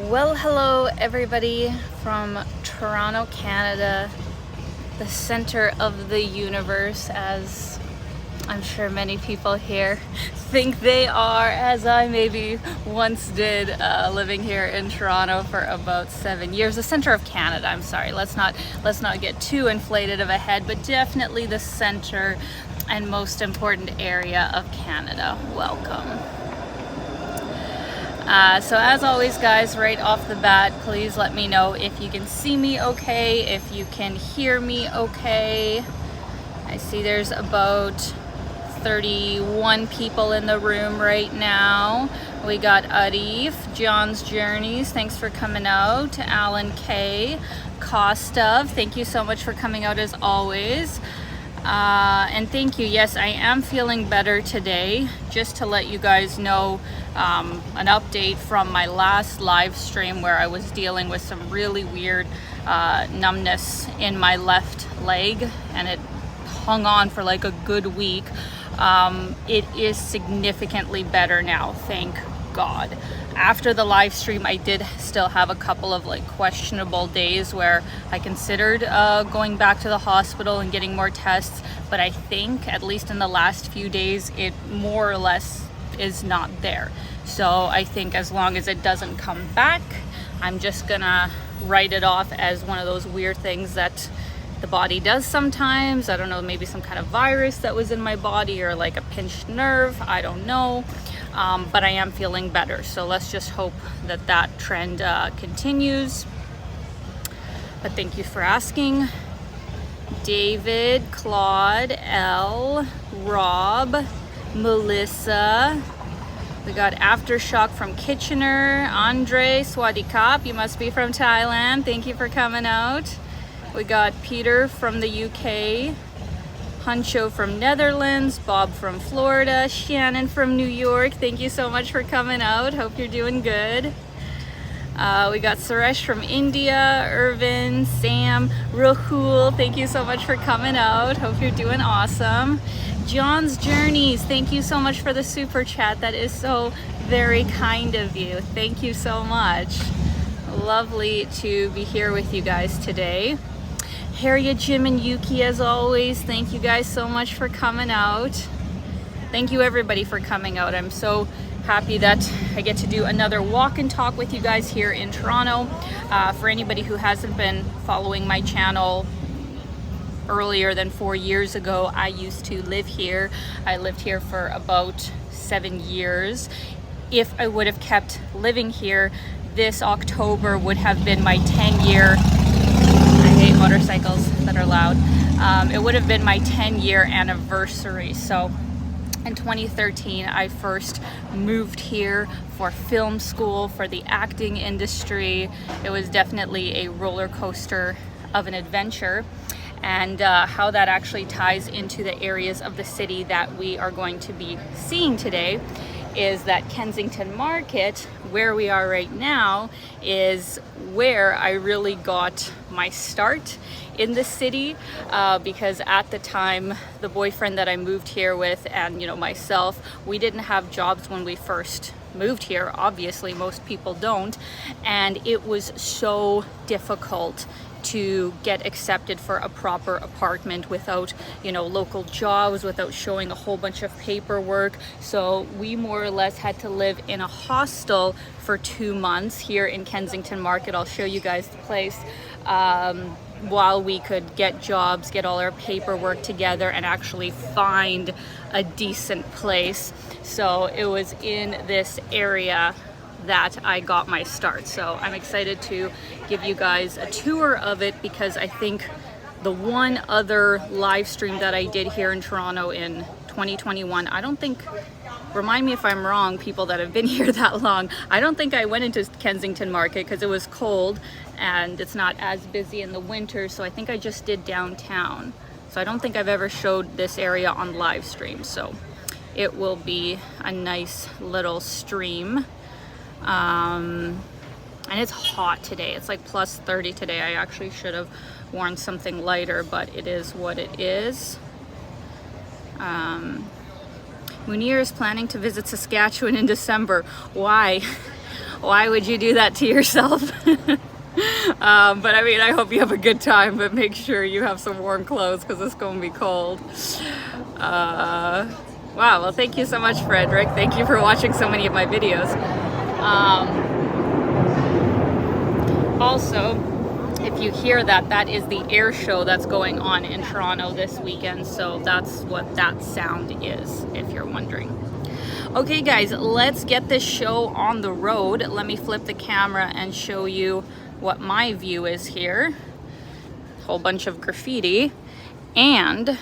Well, hello everybody from Toronto, Canada, the center of the universe, as I'm sure many people here think they are, as I maybe once did, living here in Toronto for about 7 years. The center of Canada, I'm sorry, let's not get too inflated of a head, but definitely the center and most important area of Canada. Welcome. So as always, guys, right off the bat, please let me know if you can see me okay, if you can hear me okay. I see there's about 31 people in the room right now. We got Arif, John's Journeys, thanks for coming out. Alan K, Kostov, thank you so much for coming out as always. And thank you. Yes, I am feeling better today. Just to let you guys know, an update from my last live stream where I was dealing with some really weird numbness in my left leg, and it hung on for like a good week. It is significantly better now, thank God. After the live stream, I did still have a couple of like questionable days where I considered going back to the hospital and getting more tests, but I think at least in the last few days it more or less is not there. So I think as long as it doesn't come back, I'm just gonna write it off as one of those weird things that the body does sometimes. I don't know, maybe some kind of virus that was in my body or like a pinched nerve, I don't know. But I am feeling better, so let's just hope that that trend continues. But thank you for asking. David, Claude, L, Rob, Melissa. We got Aftershock from Kitchener. Andre, Swadikap, you must be from Thailand. Thank you for coming out. We got Peter from the UK. Huncho from Netherlands, Bob from Florida, Shannon from New York. Thank you so much for coming out. Hope you're doing good. We got Suresh from India, Irvin, Sam, Rahul. Thank you so much for coming out. Hope you're doing awesome. John's Journeys. Thank you so much for the super chat. That is so very kind of you. Thank you so much. Lovely to be here with you guys today. Harriet, Jim, and Yuki, as always, thank you guys so much for coming out. Thank you everybody for coming out. I'm so happy that I get to do another walk and talk with you guys here in Toronto. For anybody who hasn't been following my channel earlier than 4 years ago, I used to live here. I lived here for about 7 years. If I would have kept living here, this October would have been my 10-year motorcycles that are loud. It would have been my 10-year anniversary. So in 2013 I first moved here for film school, for the acting industry. It was definitely a roller coaster of an adventure, and how that actually ties into the areas of the city that we are going to be seeing today is that Kensington Market, where we are right now, is where I really got my start in the city, because at the time the boyfriend that I moved here with and myself, we didn't have jobs when we first moved here. Obviously most people don't, and it was so difficult to get accepted for a proper apartment without local jobs, without showing a whole bunch of paperwork. So we more or less had to live in a hostel for 2 months here in Kensington Market. I'll show you guys the place, while we could get jobs, get all our paperwork together, and actually find a decent place. So it was in this area that I got my start. So I'm excited to give you guys a tour of it, because I think the one other live stream that I did here in Toronto in 2021, I don't think, remind me if I'm wrong, people that have been here that long, I don't think I went into Kensington Market because it was cold and it's not as busy in the winter. So I think I just did downtown. So I don't think I've ever showed this area on live stream. So it will be a nice little stream. And it's hot today. It's like plus 30 today. I actually should have worn something lighter, but it is what it is. Munir is planning to visit Saskatchewan in December. Why? Why would you do that to yourself? But I mean, I hope you have a good time, but make sure you have some warm clothes because it's going to be cold. Wow, well, thank you so much, Frederick. Thank you for watching so many of my videos. Also, if you hear that, that is the air show that's going on in Toronto this weekend. So that's what that sound is, if you're wondering. Okay, guys, let's get this show on the road. Let me flip the camera and show you what my view is here. Whole bunch of graffiti, and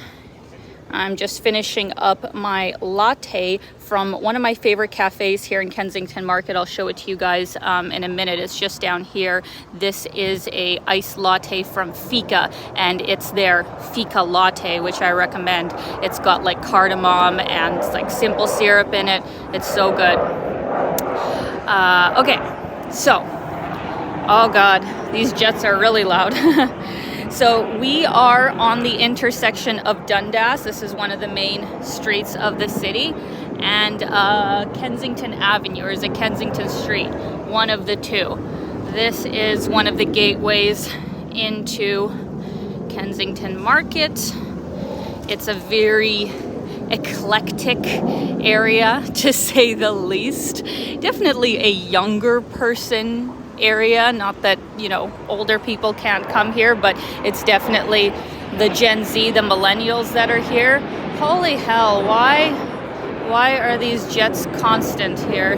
I'm just finishing up my latte from one of my favorite cafes here in Kensington Market. I'll show it to you guys in a minute. It's just down here. This is a iced latte from Fika, and it's their Fika latte, which I recommend. It's got like cardamom and like simple syrup in it. It's so good. Okay, so, oh God, these jets are really loud. So we are on the intersection of Dundas. This is one of the main streets of the city, and Kensington Avenue, or is it Kensington Street? One of the two. This is one of the gateways into Kensington Market. It's a very eclectic area, to say the least. Definitely a younger person area, not that, you know, older people can't come here, but it's definitely the Gen Z, the millennials that are here. Holy hell, why are these jets constant here?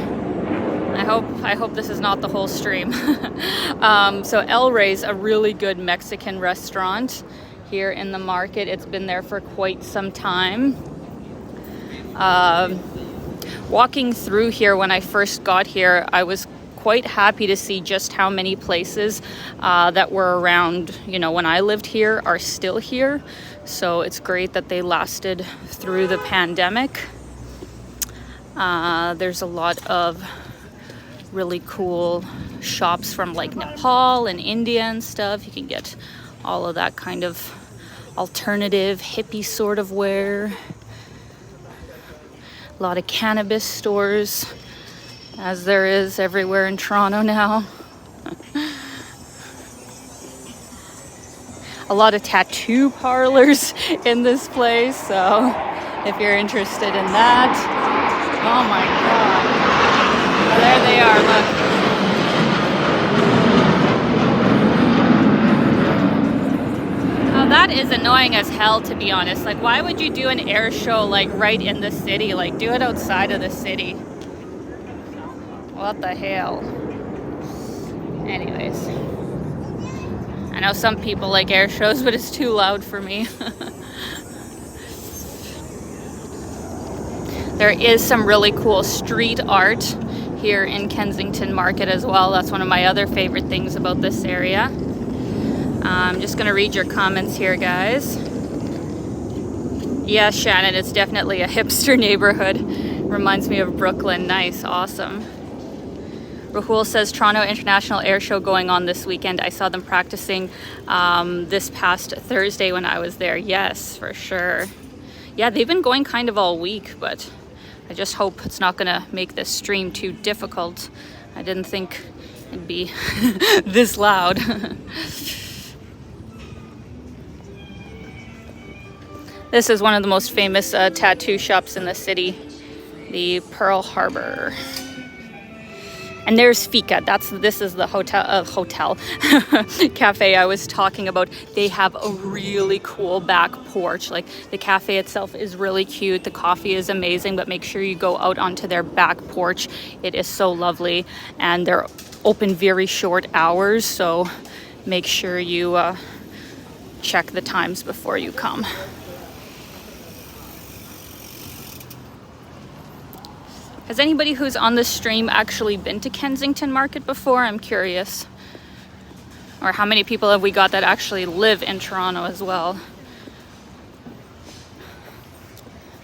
I hope this is not the whole stream. So El Rey's a really good Mexican restaurant here in the market. It's been there for quite some time. Walking through here, when I first got here, I was quite happy to see just how many places that were around, you know, when I lived here are still here. So it's great that they lasted through the pandemic. There's a lot of really cool shops from like Nepal and India and stuff. You can get all of that kind of alternative hippie sort of wear. A lot of cannabis stores, as there is everywhere in Toronto now. A lot of tattoo parlors in this place, so if you're interested in that. Oh my God. There they are, look. Oh, that is annoying as hell, to be honest. Like, why would you do an air show like right in the city? Like, do it outside of the city. What the hell? Anyways, I know some people like air shows, but it's too loud for me. There is some really cool street art here in Kensington Market as well. That's one of my other favorite things about this area. I'm just gonna read your comments here, guys. Yeah, Shannon, it's definitely a hipster neighborhood. Reminds me of Brooklyn. Nice, awesome. Rahul says Toronto International Air Show going on this weekend. I saw them practicing this past Thursday when I was there. Yes, for sure. Yeah, they've been going kind of all week, but I just hope it's not gonna make this stream too difficult. I didn't think it'd be this loud. This is one of the most famous tattoo shops in the city, the Pearl Harbor. And there's Fika. This is the hotel cafe I was talking about. They have a really cool back porch. Like, the cafe itself is really cute. The coffee is amazing, but make sure you go out onto their back porch. It is so lovely, and they're open very short hours. So make sure you check the times before you come. Has anybody who's on the stream actually been to Kensington Market before? I'm curious. Or how many people have we got that actually live in Toronto as well?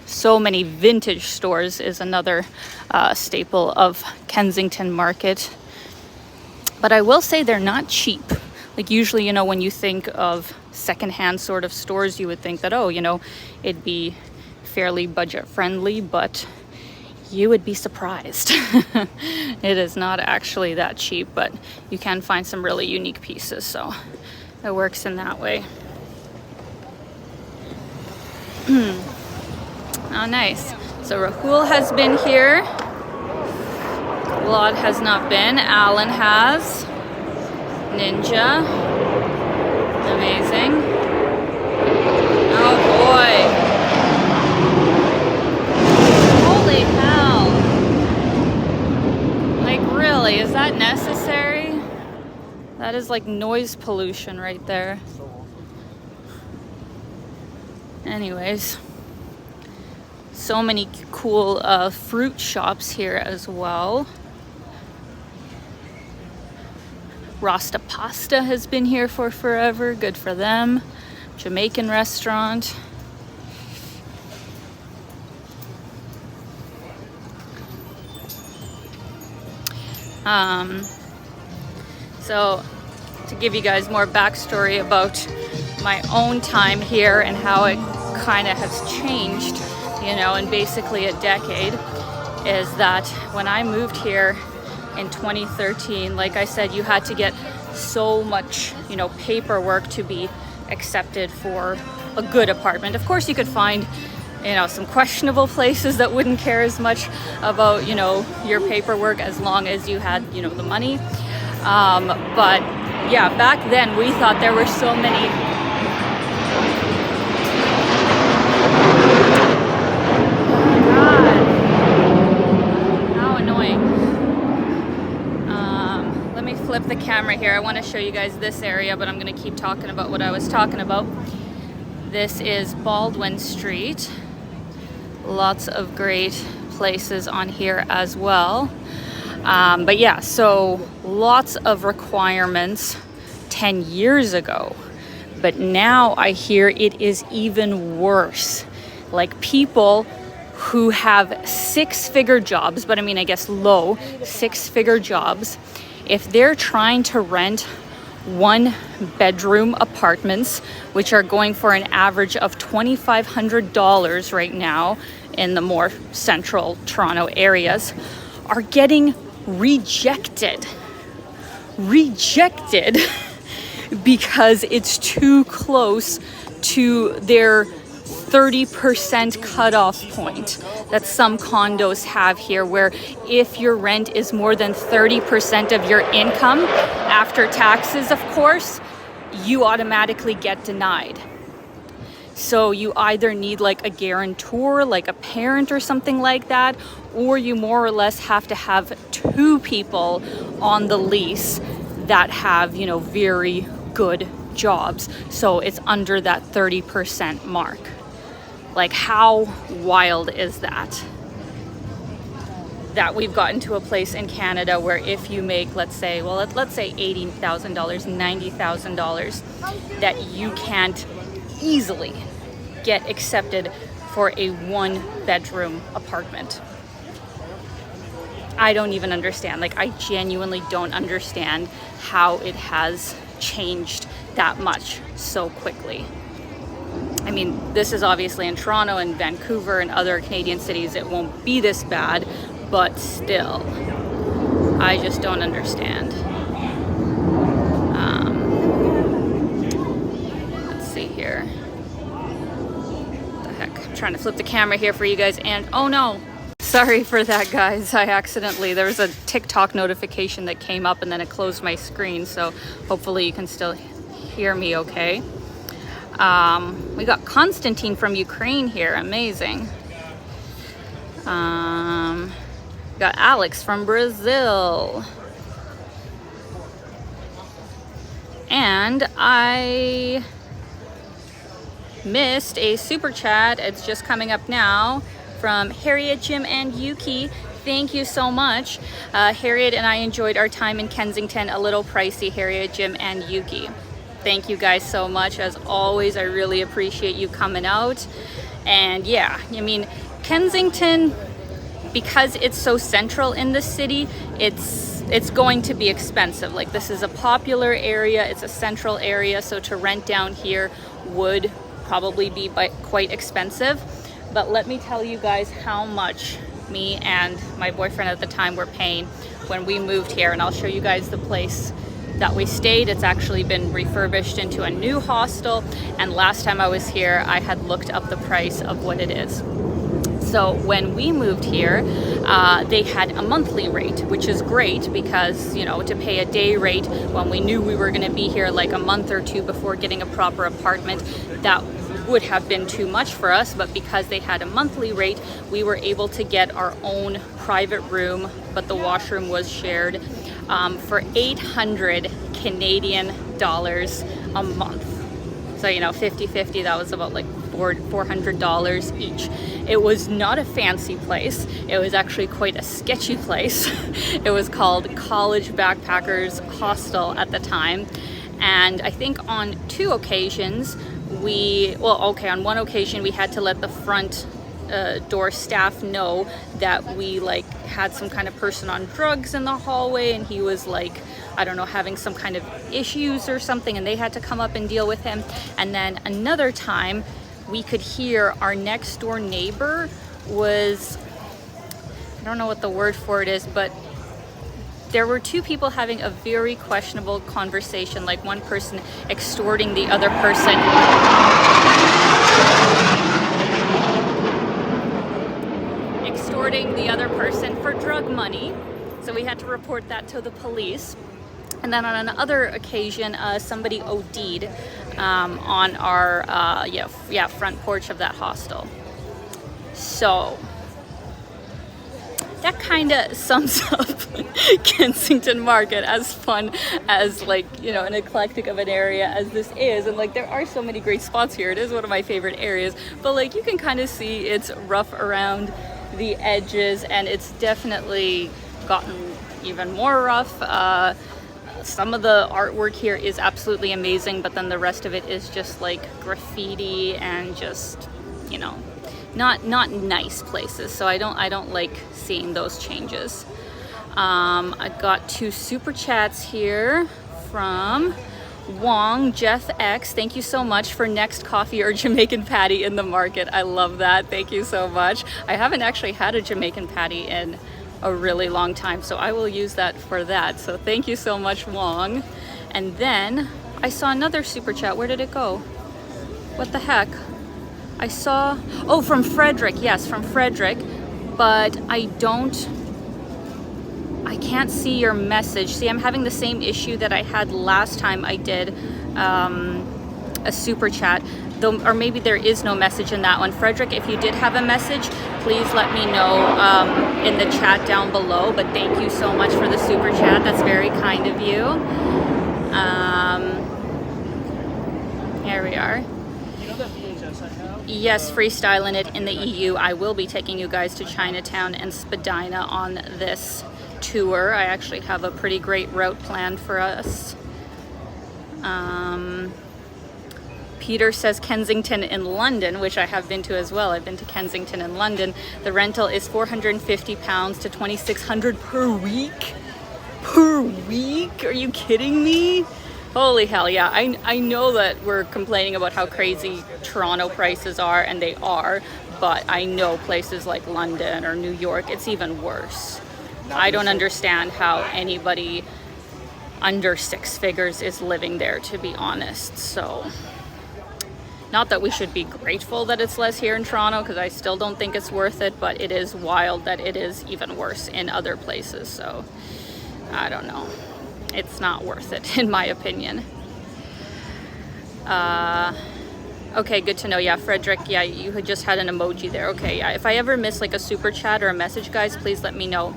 So many vintage stores is another staple of Kensington Market. But I will say they're not cheap. Like, usually, you know, when you think of secondhand sort of stores, you would think that, oh, you know, it'd be fairly budget friendly, but you would be surprised. It is not actually that cheap, but you can find some really unique pieces, so it works in that way. Oh, nice. So Rahul has been here. Claude has not been. Alan has. Ninja. Amazing. Oh boy. Holy hell. Like, really, is that necessary? That is like noise pollution right there. Anyways, so many cool fruit shops here as well. Rasta Pasta has been here for forever. Good for them. Jamaican restaurant. So to give you guys more backstory about my own time here and how it kind of has changed, you know, in basically a decade, is that when I moved here in 2013, like I said, you had to get so much, you know, paperwork to be accepted for a good apartment. Of course, you could find, you know, some questionable places that wouldn't care as much about, you know, your paperwork as long as you had, you know, the money. But yeah, back then we thought there were so many. God, how annoying. Let me flip the camera here. I want to show you guys this area, but I'm going to keep talking about what I was talking about. This is Baldwin Street. Lots of great places on here as well. But yeah, so lots of requirements 10 years ago. But now I hear it is even worse. Like, people who have six-figure jobs, but I mean, I guess low six-figure jobs, if they're trying to rent one-bedroom apartments, which are going for an average of $2,500 right now in the more central Toronto areas, are getting rejected because it's too close to their 30% cutoff point that some condos have here, where if your rent is more than 30% of your income, after taxes, of course, you automatically get denied. So you either need like a guarantor, like a parent or something like that, or you more or less have to have two people on the lease that have, you know, very good jobs. So it's under that 30% mark. Like, how wild is that? That we've gotten to a place in Canada where if you make, let's say $80,000, $90,000, that you can't easily get accepted for a one-bedroom apartment. I don't even understand. Like, I genuinely don't understand how it has changed that much so quickly. I mean, this is obviously in Toronto and Vancouver and other Canadian cities. It won't be this bad, but still, I just don't understand. Let's see here. What the heck? I'm trying to flip the camera here for you guys, and oh no! Sorry for that, guys. There was a TikTok notification that came up and then it closed my screen, so hopefully you can still hear me okay. We got Konstantin from Ukraine here. Amazing. Got Alex from Brazil. And I missed a super chat. It's just coming up now from Harriet, Jim, and Yuki. Thank you so much. Harriet and I enjoyed our time in Kensington. A little pricey, Harriet, Jim, and Yuki. Thank you guys so much. As always, I really appreciate you coming out. And yeah, I mean, Kensington, because it's so central in the city, it's going to be expensive. Like, this is a popular area, it's a central area, so to rent down here would probably be quite expensive. But let me tell you guys how much me and my boyfriend at the time were paying when we moved here. And I'll show you guys the place that we stayed. It's actually been refurbished into a new hostel, and last time I was here I had looked up the price of what it is. So when we moved here, they had a monthly rate, which is great because, you know, to pay a day rate when we knew we were going to be here like a month or two before getting a proper apartment, that would have been too much for us. But because they had a monthly rate, we were able to get our own private room, but the washroom was shared, for 800 Canadian dollars a month. So, you know, 50-50, that was about like $400 each. It was not a fancy place. It was actually quite a sketchy place. It was called College Backpackers Hostel at the time. And I think on two occasions, on one occasion we had to let the front door staff know that we like had some kind of person on drugs in the hallway, and he was like, I don't know, having some kind of issues or something, and they had to come up and deal with him. And then another time we could hear our next door neighbor was, I don't know what the word for it is, but there were two people having a very questionable conversation, like one person extorting the other person. For drug money. So we had to report that to the police. And then on another occasion, somebody OD'd on our front porch of that hostel. So that kind of sums up Kensington Market, as fun as, like, you know, an eclectic of an area as this is. And like, there are so many great spots here. It is one of my favorite areas, but like, you can kind of see it's rough around the edges, and it's definitely gotten even more rough. Some of the artwork here is absolutely amazing, but then the rest of it is just like graffiti and just, you know, not nice places. So I don't like seeing those changes. I got 2 super chats here from Wong, Jeff X. Thank you so much for next coffee or Jamaican patty in the market. I love that. Thank you so much. I haven't actually had a Jamaican patty in a really long time, so I will use that for that. So thank you so much, Wong. And then I saw another super chat. Where did it go? What the heck? I saw, oh, from Frederick. Yes, from Frederick, but I can't see your message. See, I'm having the same issue that I had last time I did a super chat, though, or maybe there is no message in that one. Frederick, if you did have a message, please let me know in the chat down below. But thank you so much for the super chat. That's very kind of you. Here we are. Yes, freestyling it in the EU. I will be taking you guys to Chinatown and Spadina on this tour. I actually have a pretty great route planned for us. Peter says Kensington in London, which I have been to as well. I've been to Kensington in London. The rental is £450 to $2,600 per week. Per week? Are you kidding me? Holy hell, yeah. I know that we're complaining about how crazy Toronto prices are, and they are, but I know places like London or New York, it's even worse. I don't understand how anybody under 6 figures is living there, to be honest. So, not that we should be grateful that it's less here in Toronto, because I still don't think it's worth it, but it is wild that it is even worse in other places. So, I don't know. It's not worth it, in my opinion. Okay, good to know. Yeah, Frederick, yeah, you had just had an emoji there. Okay, yeah, if I ever miss like a super chat or a message, guys, please let me know.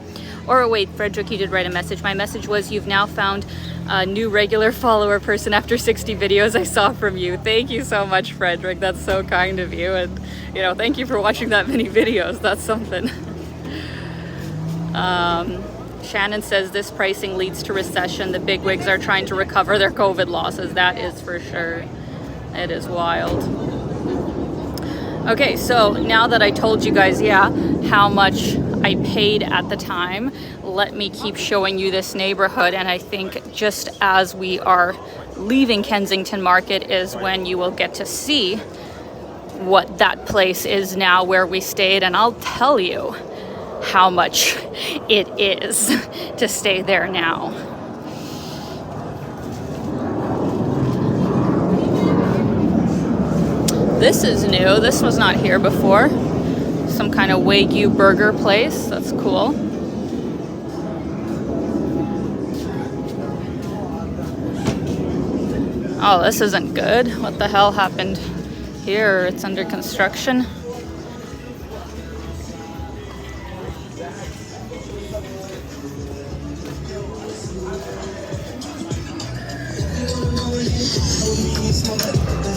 Or wait, Frederick, you did write a message. My message was, you've now found a new regular follower person after 60 videos I saw from you. Thank you so much, Frederick. That's so kind of you. And, you know, thank you for watching that many videos. That's something. Shannon says this pricing leads to recession. The bigwigs are trying to recover their COVID losses. That is for sure. It is wild. Okay, so now that I told you guys, yeah, how much I paid at the time, let me keep showing you this neighborhood. And I think just as we are leaving Kensington Market is when you will get to see what that place is now where we stayed. And I'll tell you how much it is to stay there now. This is new. This was not here before. Some kind of Wagyu burger place. That's cool. Oh, this isn't good. What the hell happened here? It's under construction.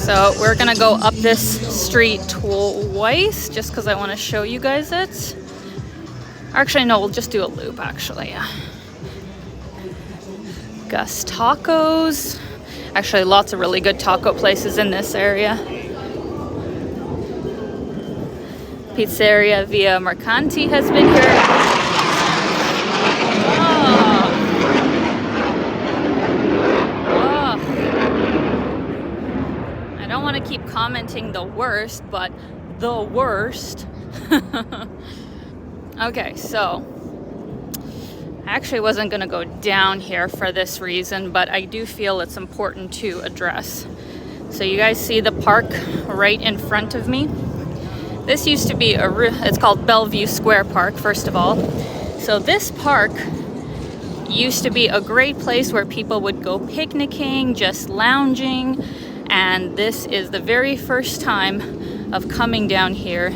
So we're gonna go up this street twice just because I want to show you guys it. Actually, no, we'll just do a loop actually. Gus Tacos. Actually, lots of really good taco places in this area. Pizzeria Via Mercanti has been here. I don't want to keep commenting the worst, but the worst. Okay, so I actually wasn't going to go down here for this reason, but I do feel it's important to address. So you guys see the park right in front of me? This used to be it's called Bellevue Square Park, first of all. So this park used to be a great place where people would go picnicking, just lounging, and this is the very first time of coming down here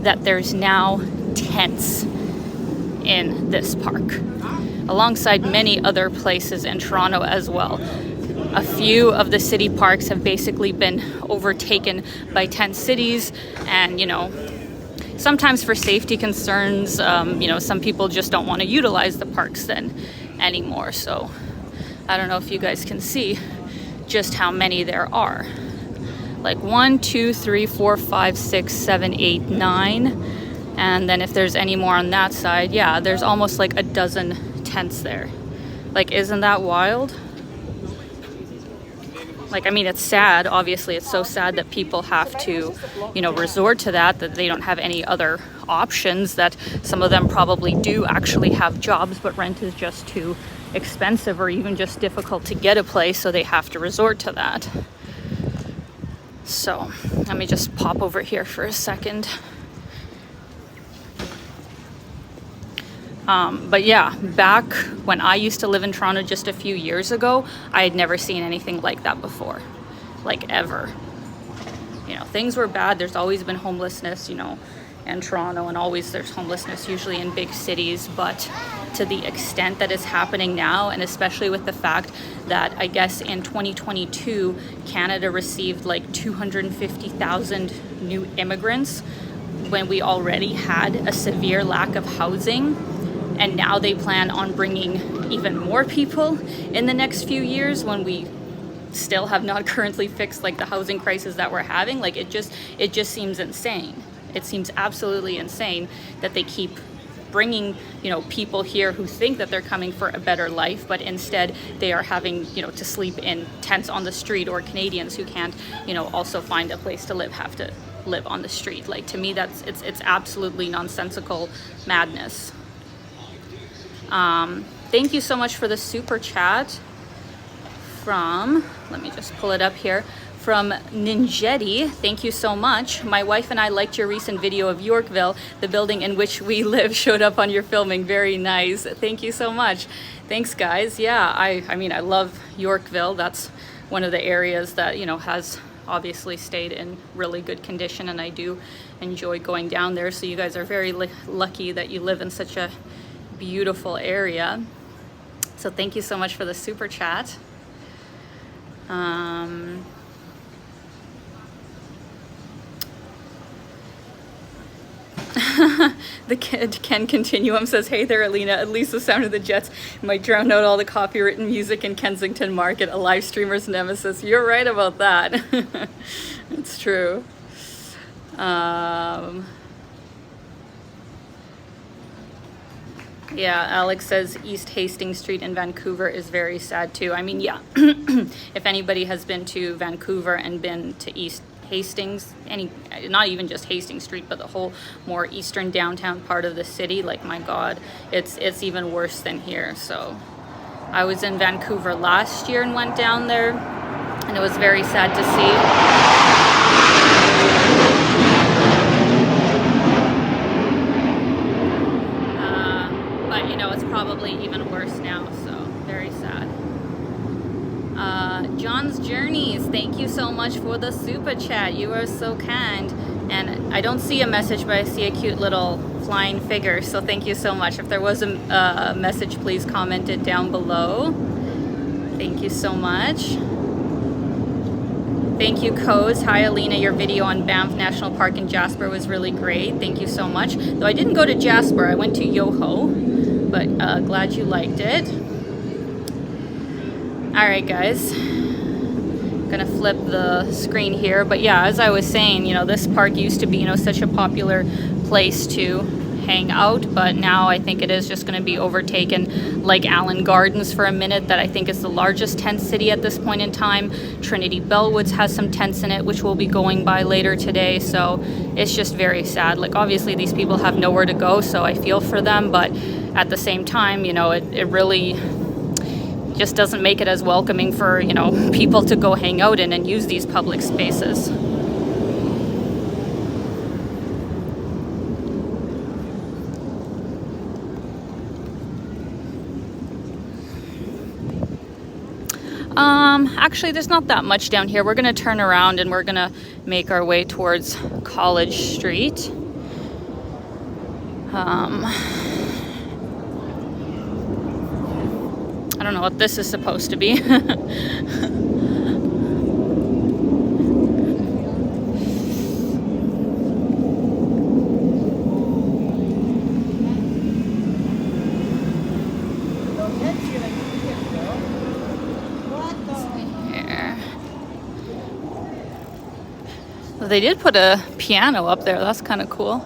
that there's now tents in this park, alongside many other places in Toronto as well. A few of the city parks have basically been overtaken by tent cities, and sometimes for safety concerns, some people just don't want to utilize the parks then anymore. So I don't know if you guys can see just how many there are. Like 1, 2, 3, 4, 5, 6, 7, 8, 9. And then if there's any more on that side, yeah, there's almost like a dozen tents there. Like, isn't that wild? Like, I mean, it's sad. Obviously, it's so sad that people have to, resort to that they don't have any other options, that some of them probably do actually have jobs, but rent is just too expensive or even just difficult to get a place, so they have to resort to that. So, let me just pop over here for a second. But yeah, back when I used to live in Toronto just a few years ago, I had never seen anything like that before, like ever. Things were bad. There's always been homelessness, in Toronto, and always there's homelessness usually in big cities, but to the extent that it's happening now, and especially with the fact that I guess in 2022, Canada received like 250,000 new immigrants when we already had a severe lack of housing. And now they plan on bringing even more people in the next few years when we still have not currently fixed like the housing crisis that we're having. Like it just seems insane. It seems absolutely insane that they keep bringing, people here who think that they're coming for a better life, but instead they are having, to sleep in tents on the street, or Canadians who can't, also find a place to live have to live on the street. Like, to me, it's absolutely nonsensical madness. Thank you so much for the super chat from, let me just pull it up here, from Ninjetti. Thank you so much. My wife and I liked your recent video of Yorkville. The building in which we live showed up on your filming. Very nice. Thank you so much. Thanks, guys. Yeah, I mean, I love Yorkville. That's one of the areas that, has obviously stayed in really good condition, and I do enjoy going down there. So you guys are very lucky that you live in such a beautiful area. So thank you so much for the super chat. The kid Ken Continuum says, hey there, Alina, at least the sound of the jets might drown out all the copywritten music in Kensington Market, a live streamer's nemesis. You're right about that. It's true. Yeah, Alex says East Hastings Street in Vancouver is very sad too. I mean, yeah, if anybody has been to Vancouver and been to East Hastings, not even just Hastings Street, but the whole more eastern downtown part of the city, like my God, it's even worse than here. So I was in Vancouver last year and went down there, and it was very sad to see. But you know, it's probably even worse now, so very sad. John's Journeys, thank you so much for the super chat. You are so kind. And I don't see a message, but I see a cute little flying figure, so thank you so much. If there was a message, please comment it down below. Thank you so much. Thank you, Coz. Hi, Alina. Your video on Banff National Park in Jasper was really great. Thank you so much. Though I didn't go to Jasper, I went to Yoho, but glad you liked it. All right, guys. Gonna flip the screen here, but yeah, as I was saying, you know, this park used to be, you know, such a popular place to hang out, but now I think it is just going to be overtaken, like Allen Gardens for a minute, that I think is the largest tent city at this point in time. Trinity Bellwoods has some tents in it, which we'll be going by later today, so it's just very sad. Like, obviously these people have nowhere to go, so I feel for them, but at the same time, you know, it really just doesn't make it as welcoming for, you know, people to go hang out in and use these public spaces. Actually, there's not that much down here. We're gonna turn around and we're gonna make our way towards College Street. I don't know what this is supposed to be. They did put a piano up there. That's kind of cool.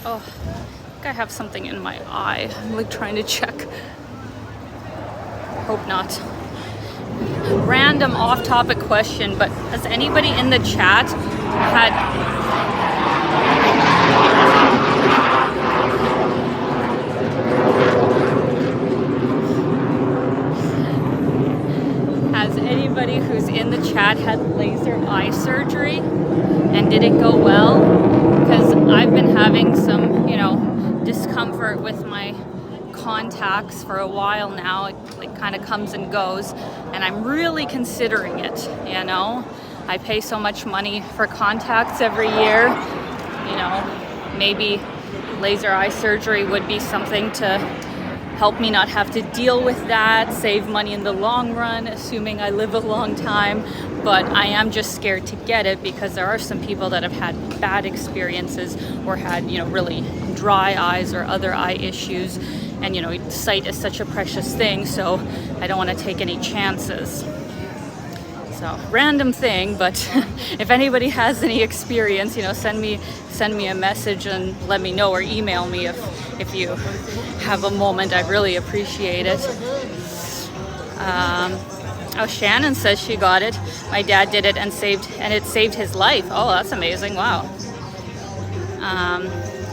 Oh, I think I have something in my eye. I'm like trying to check. Hope not. Random off-topic question, but has anybody in the chat has anybody who's in the chat had laser eye surgery, and did it go well? Because I've been having some, you know, discomfort with my contacts for a while now. It like kind of comes and goes, and I'm really considering it, you know. I pay so much money for contacts every year, you know, maybe laser eye surgery would be something to help me not have to deal with that, save money in the long run, assuming I live a long time. But I am just scared to get it because there are some people that have had bad experiences or had, you know, really dry eyes or other eye issues. And, you know, sight is such a precious thing, so I don't want to take any chances. So, random thing, but if anybody has any experience, you know, send me a message and let me know, or email me if you have a moment. I'd really appreciate it. Oh, Shannon says she got it. My dad did it and it saved his life. Oh, that's amazing. Wow.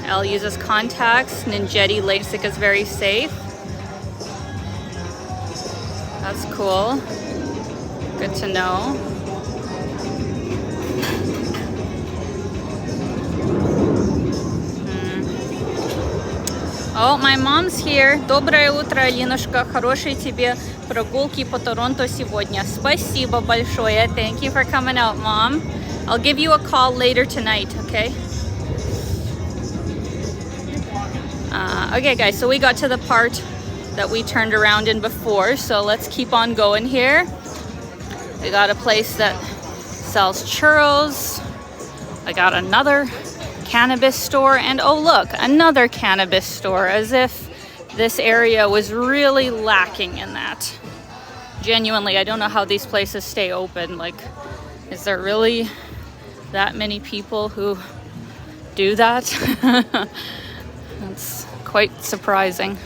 Elle uses contacts. Ninjetti LASIK is very safe. That's cool. Good to know. Oh, my mom's here. Доброе утро, Алинушка. Хорошей тебе прогулки по Торонто сегодня. Спасибо большое. Thank you for coming out, Mom. I'll give you a call later tonight, okay? Okay, guys, so we got to the part that we turned around in before, so let's keep on going here. We got a place that sells churros. I got another cannabis store, and oh look, another cannabis store, as if this area was really lacking in that. Genuinely, I don't know how these places stay open. Like, is there really that many people who do that. That's quite surprising.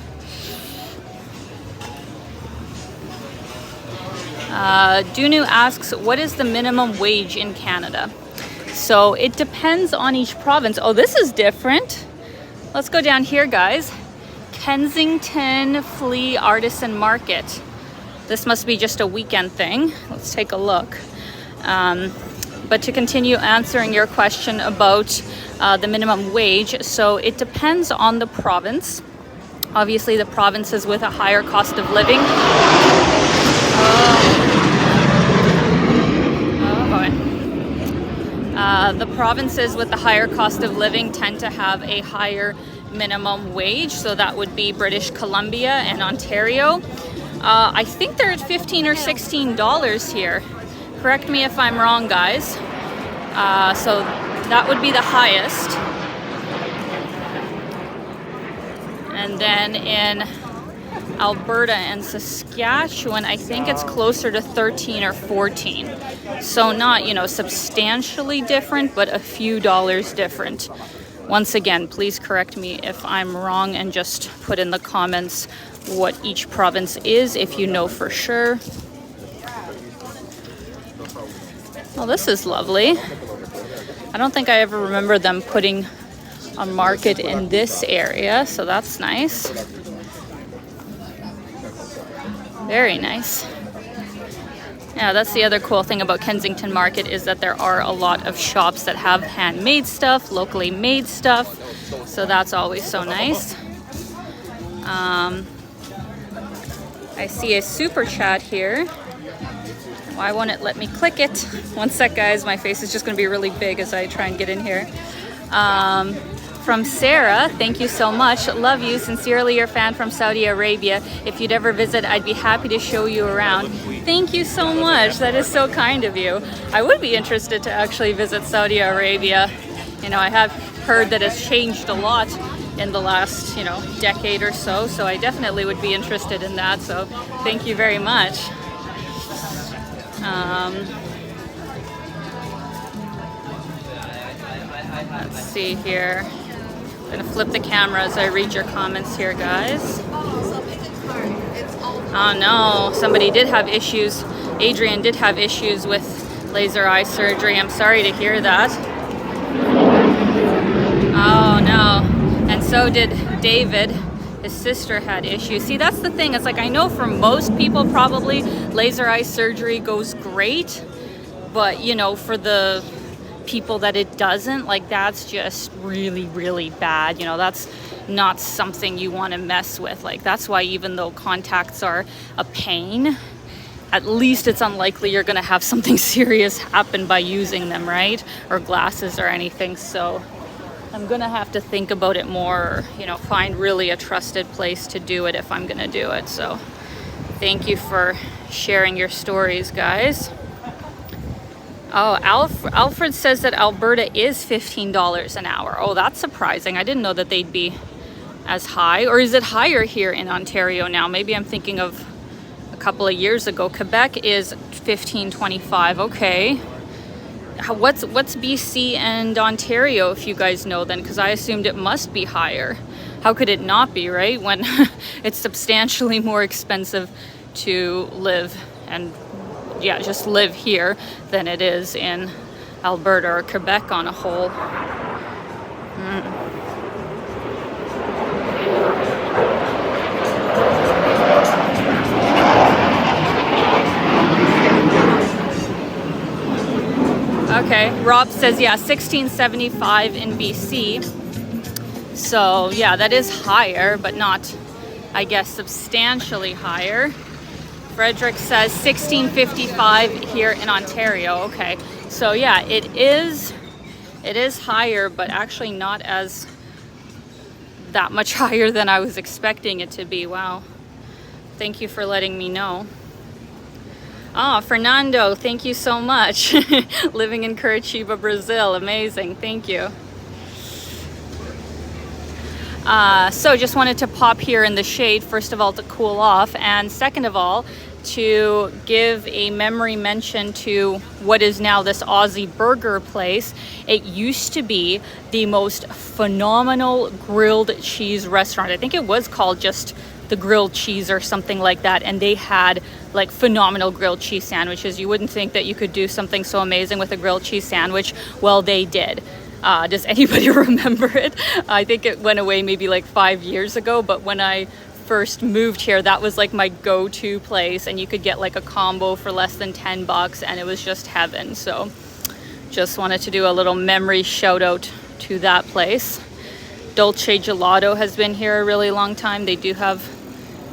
Dunu asks, what is the minimum wage in Canada? So it depends on each province. Oh, this is different. Let's go down here, guys. Kensington Flea Artisan Market. This must be just a weekend thing. Let's take a look. But to continue answering your question about the minimum wage, so it depends on the province. Obviously, the provinces with a higher cost of living. The provinces with the higher cost of living tend to have a higher minimum wage. So that would be British Columbia and Ontario. I think they're at $15 or $16 here. Correct me if I'm wrong, guys. So that would be the highest. And then in Alberta and Saskatchewan, I think it's closer to 13 or 14. So not, you know, substantially different, but a few dollars different. Once again, please correct me if I'm wrong and just put in the comments what each province is if you know for sure. Well, this is lovely. I don't think I ever remember them putting a market in this area, so that's nice. Very nice. Yeah, that's the other cool thing about Kensington Market is that there are a lot of shops that have handmade stuff, locally made stuff. So that's always so nice. I see a super chat here. Why won't it let me click it? One sec, guys. My face is just going to be really big as I try and get in here. From Sarah, thank you so much. Love you. Sincerely, your fan from Saudi Arabia. If you'd ever visit, I'd be happy to show you around. Thank you so much. That is so kind of you. I would be interested to actually visit Saudi Arabia. You know, I have heard that it's changed a lot in the last, you know, decade or so. So I definitely would be interested in that. So thank you very much. Let's see here. I'm gonna flip the camera as I read your comments here, guys. Oh no, somebody did have issues. Adrian did have issues with laser eye surgery. I'm sorry to hear that. Oh no, and so did David. His sister had issues. See, that's the thing. It's like, I know for most people probably laser eye surgery goes great, but you know, for the people that it doesn't, like, that's just really, really bad. You know, that's not something you want to mess with. Like, that's why even though contacts are a pain, at least it's unlikely you're going to have something serious happen by using them, right? Or glasses or anything. So I'm going to have to think about it more, or, you know, find really a trusted place to do it if I'm going to do it. So thank you for sharing your stories, guys. Oh, Alfred says that Alberta is $15 an hour. Oh, that's surprising. I didn't know that they'd be as high. Or is it higher here in Ontario now? Maybe I'm thinking of a couple of years ago. Quebec is $15.25. Okay. What's BC and Ontario, if you guys know then? Because I assumed it must be higher. How could it not be, right? When it's substantially more expensive to live and just live here than it is in Alberta or Quebec on a whole. Okay, Rob says, yeah, $16.75 in BC. So yeah, that is higher, but not, I guess, substantially higher. Frederick says $16.55 here in Ontario. Okay, so yeah, it is higher, but actually not as that much higher than I was expecting it to be. Wow, thank you for letting me know. Oh, Fernando, thank you so much. Living in Curitiba, Brazil. Amazing, thank you. So just wanted to pop here in the shade, first of all, to cool off, and second of all, to give a memory mention to what is now this Aussie burger place. It used to be the most phenomenal grilled cheese restaurant. I think it was called just the grilled cheese or something like that, and they had like phenomenal grilled cheese sandwiches. You wouldn't think that you could do something so amazing with a grilled cheese sandwich. Well, they did. Does anybody remember it? I think it went away maybe like 5 years ago, but when I first moved here, that was like my go-to place, and you could get like a combo for less than $10, and it was just heaven. So just wanted to do a little memory shout out to that place. Dolce Gelato has been here a really long time. They do have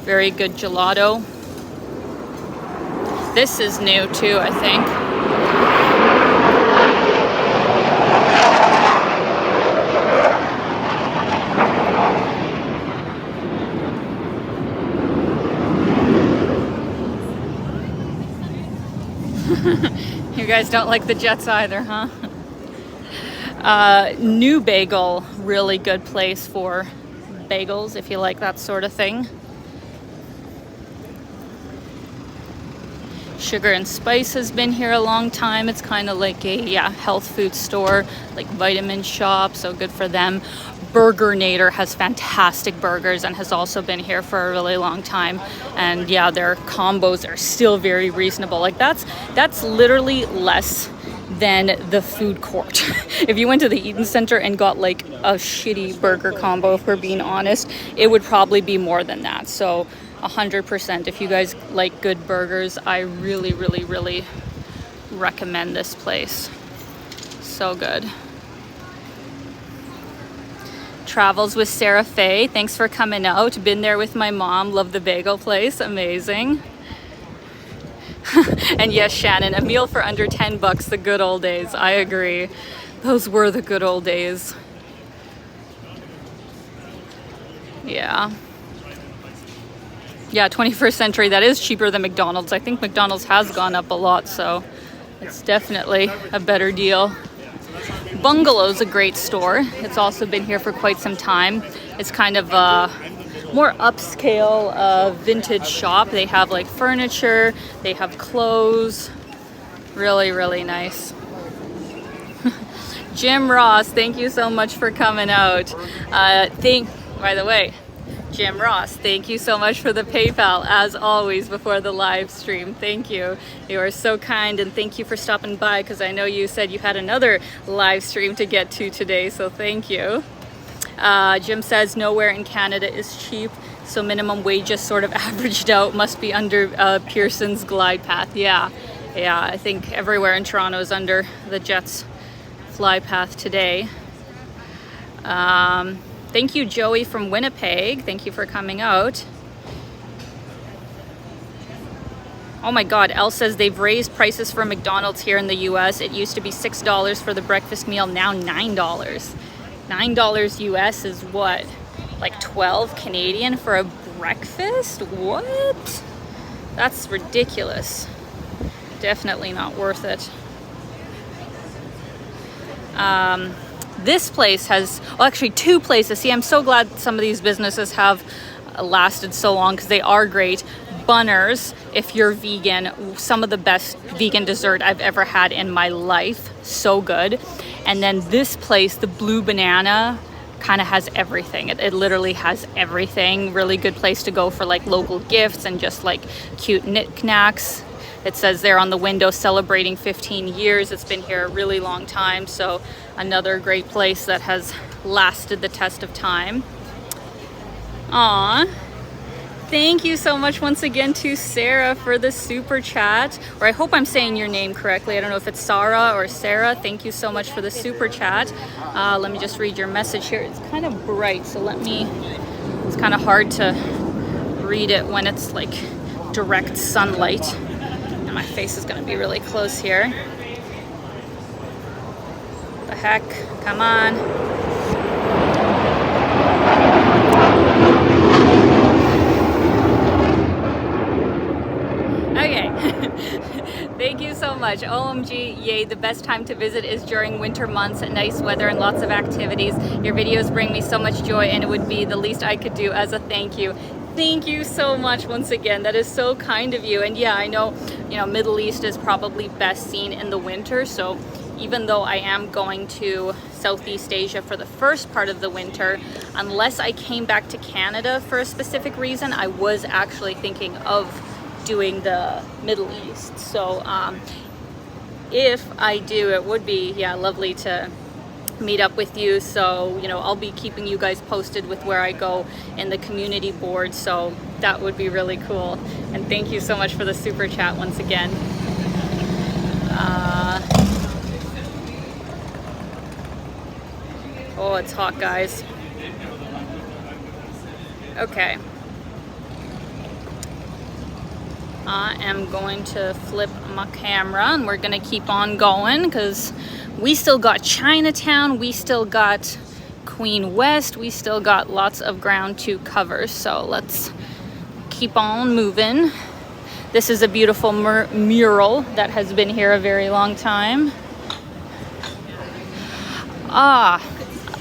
very good gelato. This is new too, I think. You guys don't like the Jets either, huh? New Bagel, really good place for bagels if you like that sort of thing. Sugar and Spice has been here a long time. It's kind of like a health food store, like vitamin shop, so good for them. Burgernator has fantastic burgers and has also been here for a really long time. And yeah, their combos are still very reasonable. Like that's literally less than the food court. If you went to the Eaton Center and got like a shitty burger combo, if we're being honest, it would probably be more than that. So 100%, if you guys like good burgers, I really, really, really recommend this place. So good. Travels with Sarah Faye, thanks for coming out. Been there with my mom, love the bagel place, amazing. And yes, Shannon, a meal for under $10, the good old days. I agree, those were the good old days. Yeah, 21st century, that is cheaper than McDonald's. I think McDonald's has gone up a lot, so it's definitely a better deal. Bungalow's a great store. It's also been here for quite some time. It's kind of a more upscale vintage shop. They have like furniture, they have clothes. Really, really nice. Jim Ross, thank you so much for coming out. By the way, Jim Ross, thank you so much for the PayPal, as always, before the live stream. Thank you. You are so kind, and thank you for stopping by, because I know you said you had another live stream to get to today, so thank you. Jim says nowhere in Canada is cheap, so minimum wage just sort of averaged out, must be under Pearson's glide path. Yeah, I think everywhere in Toronto is under the Jets fly path today. Thank you, Joey from Winnipeg. Thank you for coming out. Oh my God, Elle says they've raised prices for McDonald's here in the US. It used to be $6 for the breakfast meal, now $9. $9 US is what? Like 12 Canadian for a breakfast? What? That's ridiculous. Definitely not worth it. This place has, well, actually two places. See, I'm so glad some of these businesses have lasted so long, because they are great. Bunner's, if you're vegan, some of the best vegan dessert I've ever had in my life. So good. And then this place, the Blue Banana, kind of has everything. It literally has everything. Really good place to go for like local gifts and just like cute knickknacks. It says there on the window, celebrating 15 years. It's been here a really long time. So another great place that has lasted the test of time. Aw, thank you so much once again to Sarah for the super chat. Or I hope I'm saying your name correctly. I don't know if it's Sarah or Sarah. Thank you so much for the super chat. Let me just read your message here. It's kind of bright, so it's kind of hard to read it when it's like direct sunlight. And my face is gonna be really close here. The heck, come on. Okay. Thank you so much. OMG, yay, the best time to visit is during winter months, nice weather and lots of activities. Your videos bring me so much joy, and it would be the least I could do as a thank you. Thank you so much once again. That is so kind of you. And yeah, I know, Middle East is probably best seen in the winter. So even though I am going to Southeast Asia for the first part of the winter, unless I came back to Canada for a specific reason, I was actually thinking of doing the Middle East. So if I do, it would be, yeah, lovely to meet up with you. So I'll be keeping you guys posted with where I go in the community board, so that would be really cool. And thank you so much for the super chat once again. Oh, it's hot, guys. Okay, I am going to flip my camera and we're gonna keep on going because we still got Chinatown, we still got Queen West, we still got lots of ground to cover. So let's keep on moving. This is a beautiful mural that has been here a very long time.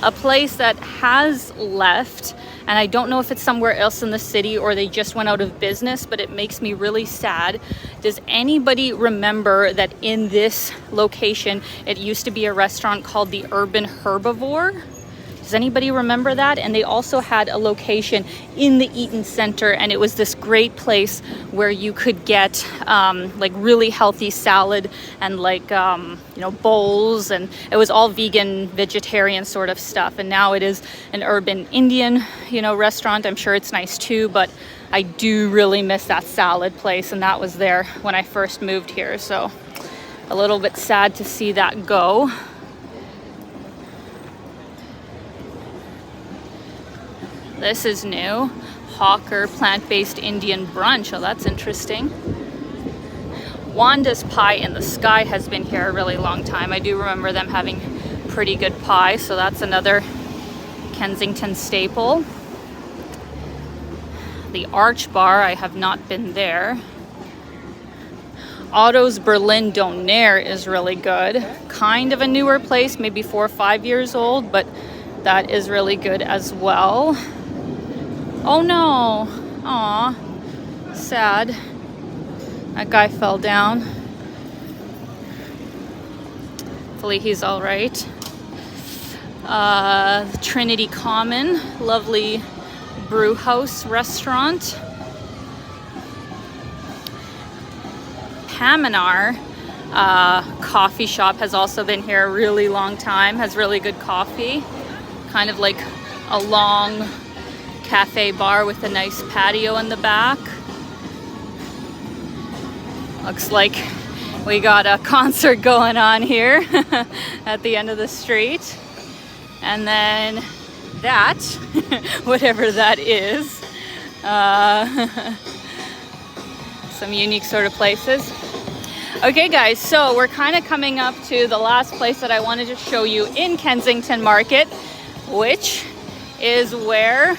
A place that has left, and I don't know if it's somewhere else in the city or they just went out of business, but it makes me really sad. Does anybody remember that in this location, it used to be a restaurant called the Urban Herbivore? Does anybody remember that? And they also had a location in the Eaton Center, and it was this great place where you could get like really healthy salad and like bowls, and it was all vegan, vegetarian sort of stuff. And now it is an urban Indian restaurant. I'm sure it's nice too, but I do really miss that salad place, and that was there when I first moved here. So a little bit sad to see that go. This is new. Hawker plant-based Indian brunch. Oh, that's interesting. Wanda's Pie in the Sky has been here a really long time. I do remember them having pretty good pie, so that's another Kensington staple. The Arch Bar, I have not been there. Otto's Berlin Donair is really good. Kind of a newer place, maybe 4 or 5 years old, but that is really good as well. Oh no, aw, sad. That guy fell down. Hopefully he's all right. Trinity Common, lovely brew house restaurant. Paminar coffee shop has also been here a really long time, has really good coffee. Kind of like a long cafe bar with a nice patio in the back. Looks like we got a concert going on here at the end of the street. And then that, whatever that is, some unique sort of places. Okay guys, so we're kind of coming up to the last place that I wanted to show you in Kensington Market, which is where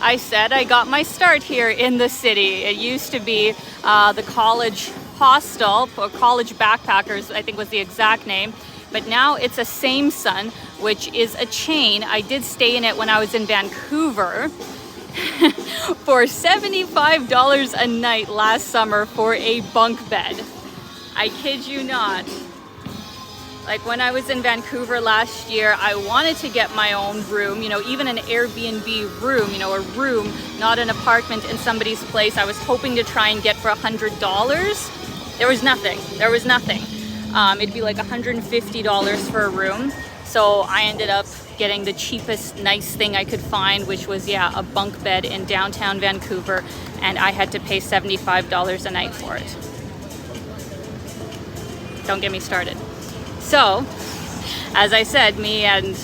I said I got my start here in the city. It used to be the college hostel, or college backpackers, I think was the exact name. But now it's a Same Son, which is a chain. I did stay in it when I was in Vancouver for $75 a night last summer for a bunk bed. I kid you not. Like when I was in Vancouver last year, I wanted to get my own room, even an Airbnb room, a room, not an apartment in somebody's place. I was hoping to try and get for $100. There was nothing. It'd be like $150 for a room. So I ended up getting the cheapest nice thing I could find, which was, a bunk bed in downtown Vancouver. And I had to pay $75 a night for it. Don't get me started. So, as I said, me and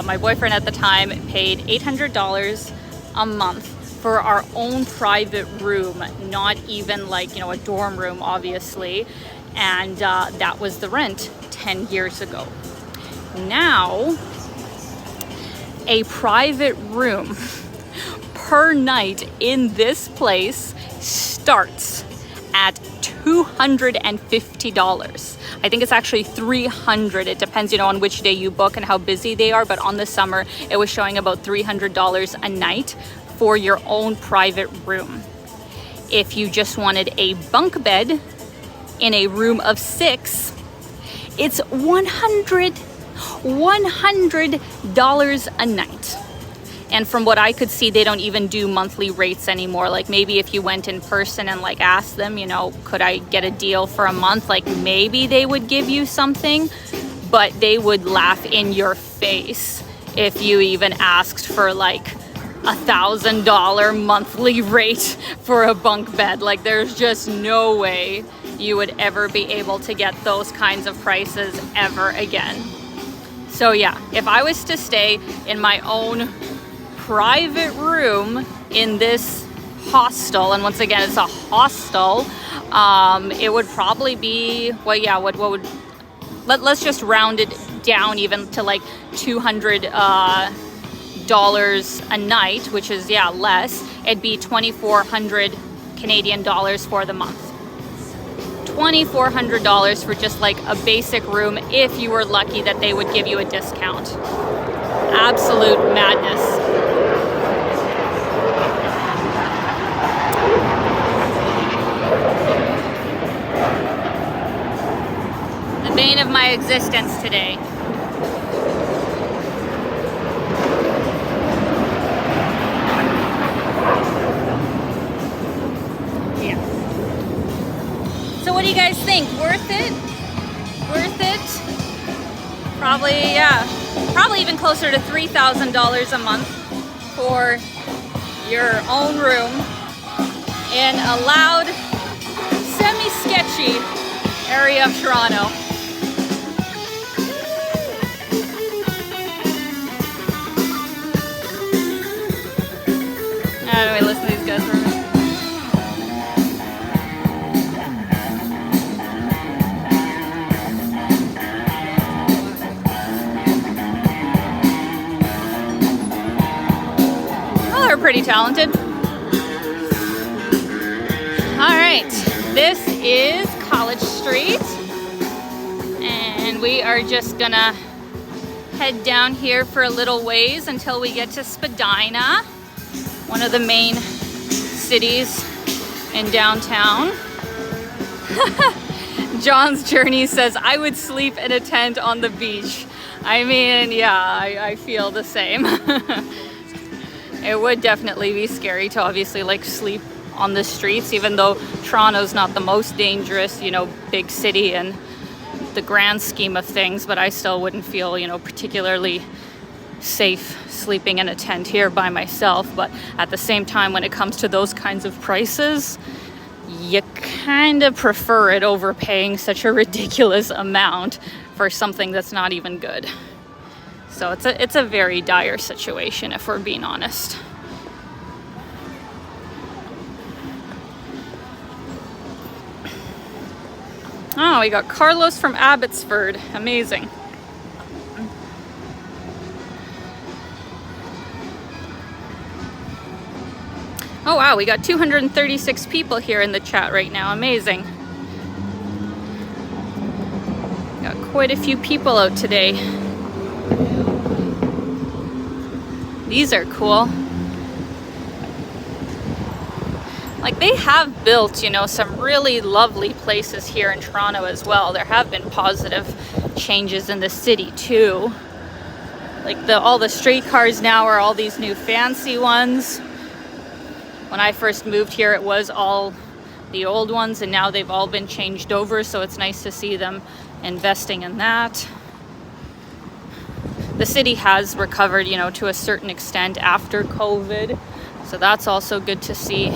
my boyfriend at the time paid $800 a month for our own private room, not even like, a dorm room, obviously. And that was the rent 10 years ago. Now, a private room per night in this place starts at $250. I think it's actually $300. It depends, on which day you book and how busy they are. But on the summer, it was showing about $300 a night for your own private room. If you just wanted a bunk bed in a room of 6, it's $100 a night. And from what I could see, they don't even do monthly rates anymore. Like maybe if you went in person and like asked them, you know, could I get a deal for a month? Like maybe they would give you something, but they would laugh in your face if you even asked for like $1,000 monthly rate for a bunk bed. Like there's just no way you would ever be able to get those kinds of prices ever again. So yeah, if I was to stay in my own private room in this hostel, and once again it's a hostel, it would probably be, well, yeah, what would, let's just round it down even to like $200 a night, which is, yeah, less. It'd be 2,400 Canadian dollars for the month. $2,400 for just like a basic room, if you were lucky that they would give you a discount. Absolute madness. The bane of my existence today. Yeah. So what do you guys think? Worth it? Worth it? Probably, yeah. Probably even closer to $3,000 a month for your own room in a loud, semi-sketchy area of Toronto. Anyway, listen to these guys for a minute. Oh, they're pretty talented. All right, this is College Street, and we are just gonna head down here for a little ways until we get to Spadina, one of the main cities in downtown. John's Journey says, I would sleep in a tent on the beach. I mean, yeah, I feel the same. It would definitely be scary to obviously like sleep on the streets, even though Toronto's not the most dangerous, you know, big city in the grand scheme of things, but I still wouldn't feel, you know, particularly safe sleeping in a tent here by myself. But at the same time, when it comes to those kinds of prices, you kind of prefer it over paying such a ridiculous amount for something that's not even good. So it's a very dire situation, if we're being honest. Oh, we got Carlos from Abbotsford. Amazing. Oh wow, we got 236 people here in the chat right now. Amazing. Got quite a few people out today. These are cool. Like, they have built, you know, some really lovely places here in Toronto as well. There have been positive changes in the city too. Like all the streetcars now are all these new fancy ones. When I first moved here, it was all the old ones, and now they've all been changed over, so it's nice to see them investing in that. The city has recovered, you know, to a certain extent after COVID, so that's also good to see.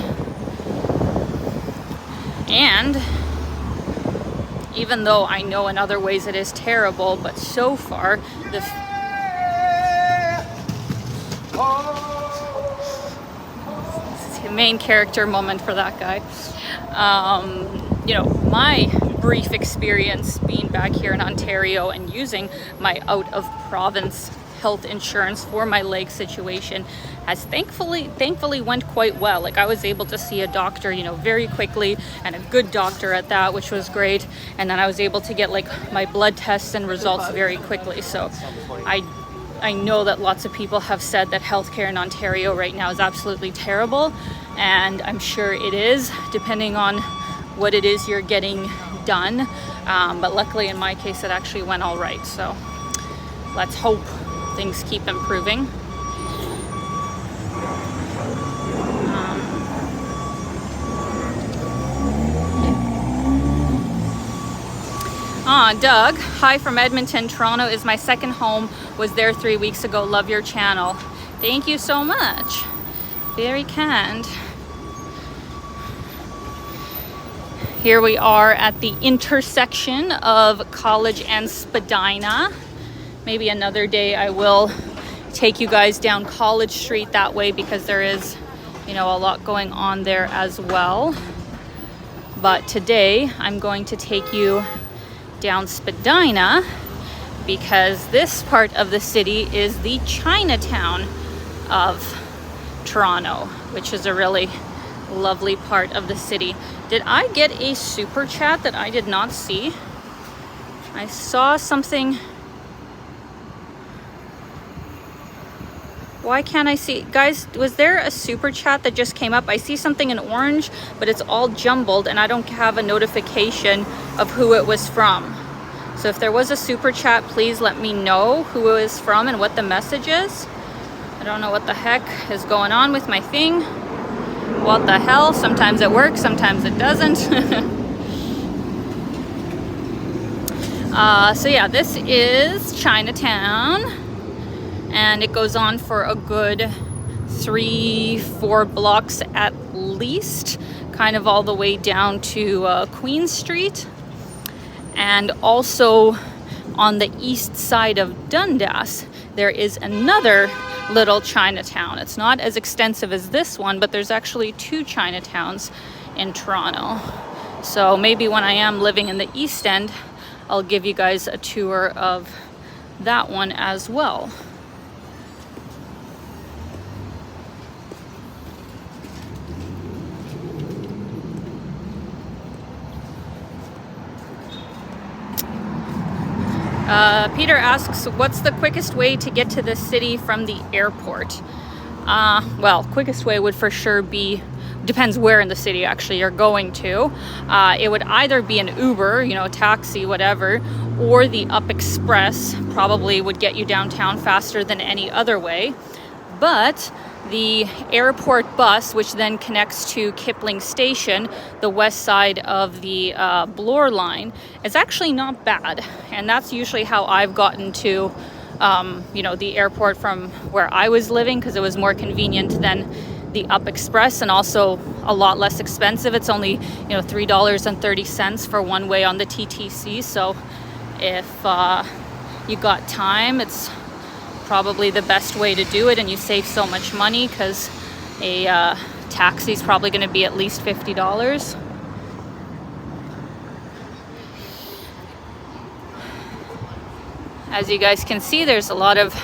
And even though I know in other ways it is terrible, but so far the main character moment for that guy. You know, my brief experience being back here in Ontario and using my out of province health insurance for my leg situation has thankfully went quite well. Like, I was able to see a doctor, you know, very quickly, and a good doctor at that, which was great. And then I was able to get like my blood tests and results very quickly. So I I know that lots of people have said that healthcare in Ontario right now is absolutely terrible, and I'm sure it is, depending on what it is you're getting done. But luckily in my case, it actually went all right. So let's hope things keep improving. Doug, hi from Edmonton. Toronto is my second home. Was there 3 weeks ago. Love your channel. Thank you so much. Very kind. Here we are at the intersection of College and Spadina. Maybe another day I will take you guys down College Street that way, because there is, you know, a lot going on there as well. But today I'm going to take you down Spadina, because this part of the city is the Chinatown of Toronto, which is a really lovely part of the city. Did I get a super chat that I did not see? I saw something. Why can't I see? Guys, was there a super chat that just came up? I see something in orange, but it's all jumbled and I don't have a notification of who it was from. So if there was a super chat, please let me know who it is from and what the message is. I don't know what the heck is going on with my thing. What the hell? Sometimes it works, sometimes it doesn't. So yeah, this is Chinatown, and it goes on for a good 3-4 blocks at least, kind of all the way down to Queen Street. And also on the east side of Dundas, there is another little Chinatown. It's not as extensive as this one, but there's actually 2 Chinatowns in Toronto. So maybe when I am living in the East End, I'll give you guys a tour of that one as well. Peter asks, what's the quickest way to get to the city from the airport? Well, quickest way would for sure be, depends where in the city actually you're going to. It would either be an Uber, you know, taxi, whatever, or the Up Express probably would get you downtown faster than any other way. But the airport bus, which then connects to Kipling Station, the west side of the Bloor line, is actually not bad. And that's usually how I've gotten to, you know, the airport from where I was living, because it was more convenient than the Up Express and also a lot less expensive. It's only, you know, $3.30 for one way on the TTC. So if you got time, it's probably the best way to do it, and you save so much money, because a taxi is probably going to be at least $50. As you guys can see, there's a lot of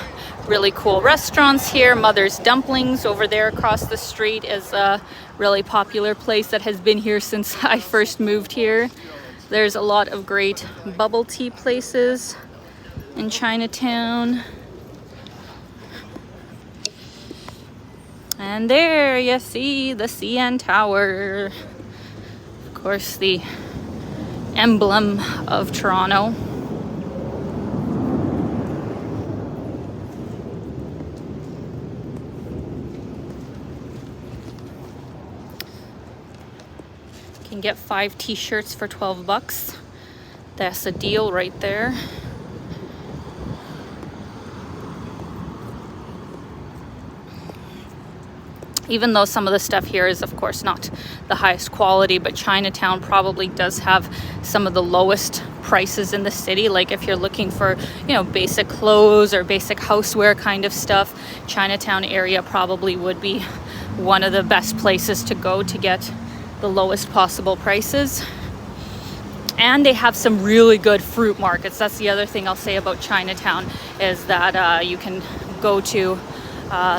really cool restaurants here. Mother's Dumplings over there across the street is a really popular place that has been here since I first moved here. There's a lot of great bubble tea places in Chinatown. And there you see the CN Tower. Of course, the emblem of Toronto. You can get 5 t-shirts for $12. That's a deal right there. Even though some of the stuff here is, of course, not the highest quality, but Chinatown probably does have some of the lowest prices in the city. Like if you're looking for, you know, basic clothes or basic houseware kind of stuff, Chinatown area probably would be one of the best places to go to get the lowest possible prices. And they have some really good fruit markets. That's the other thing I'll say about Chinatown, is that you can go to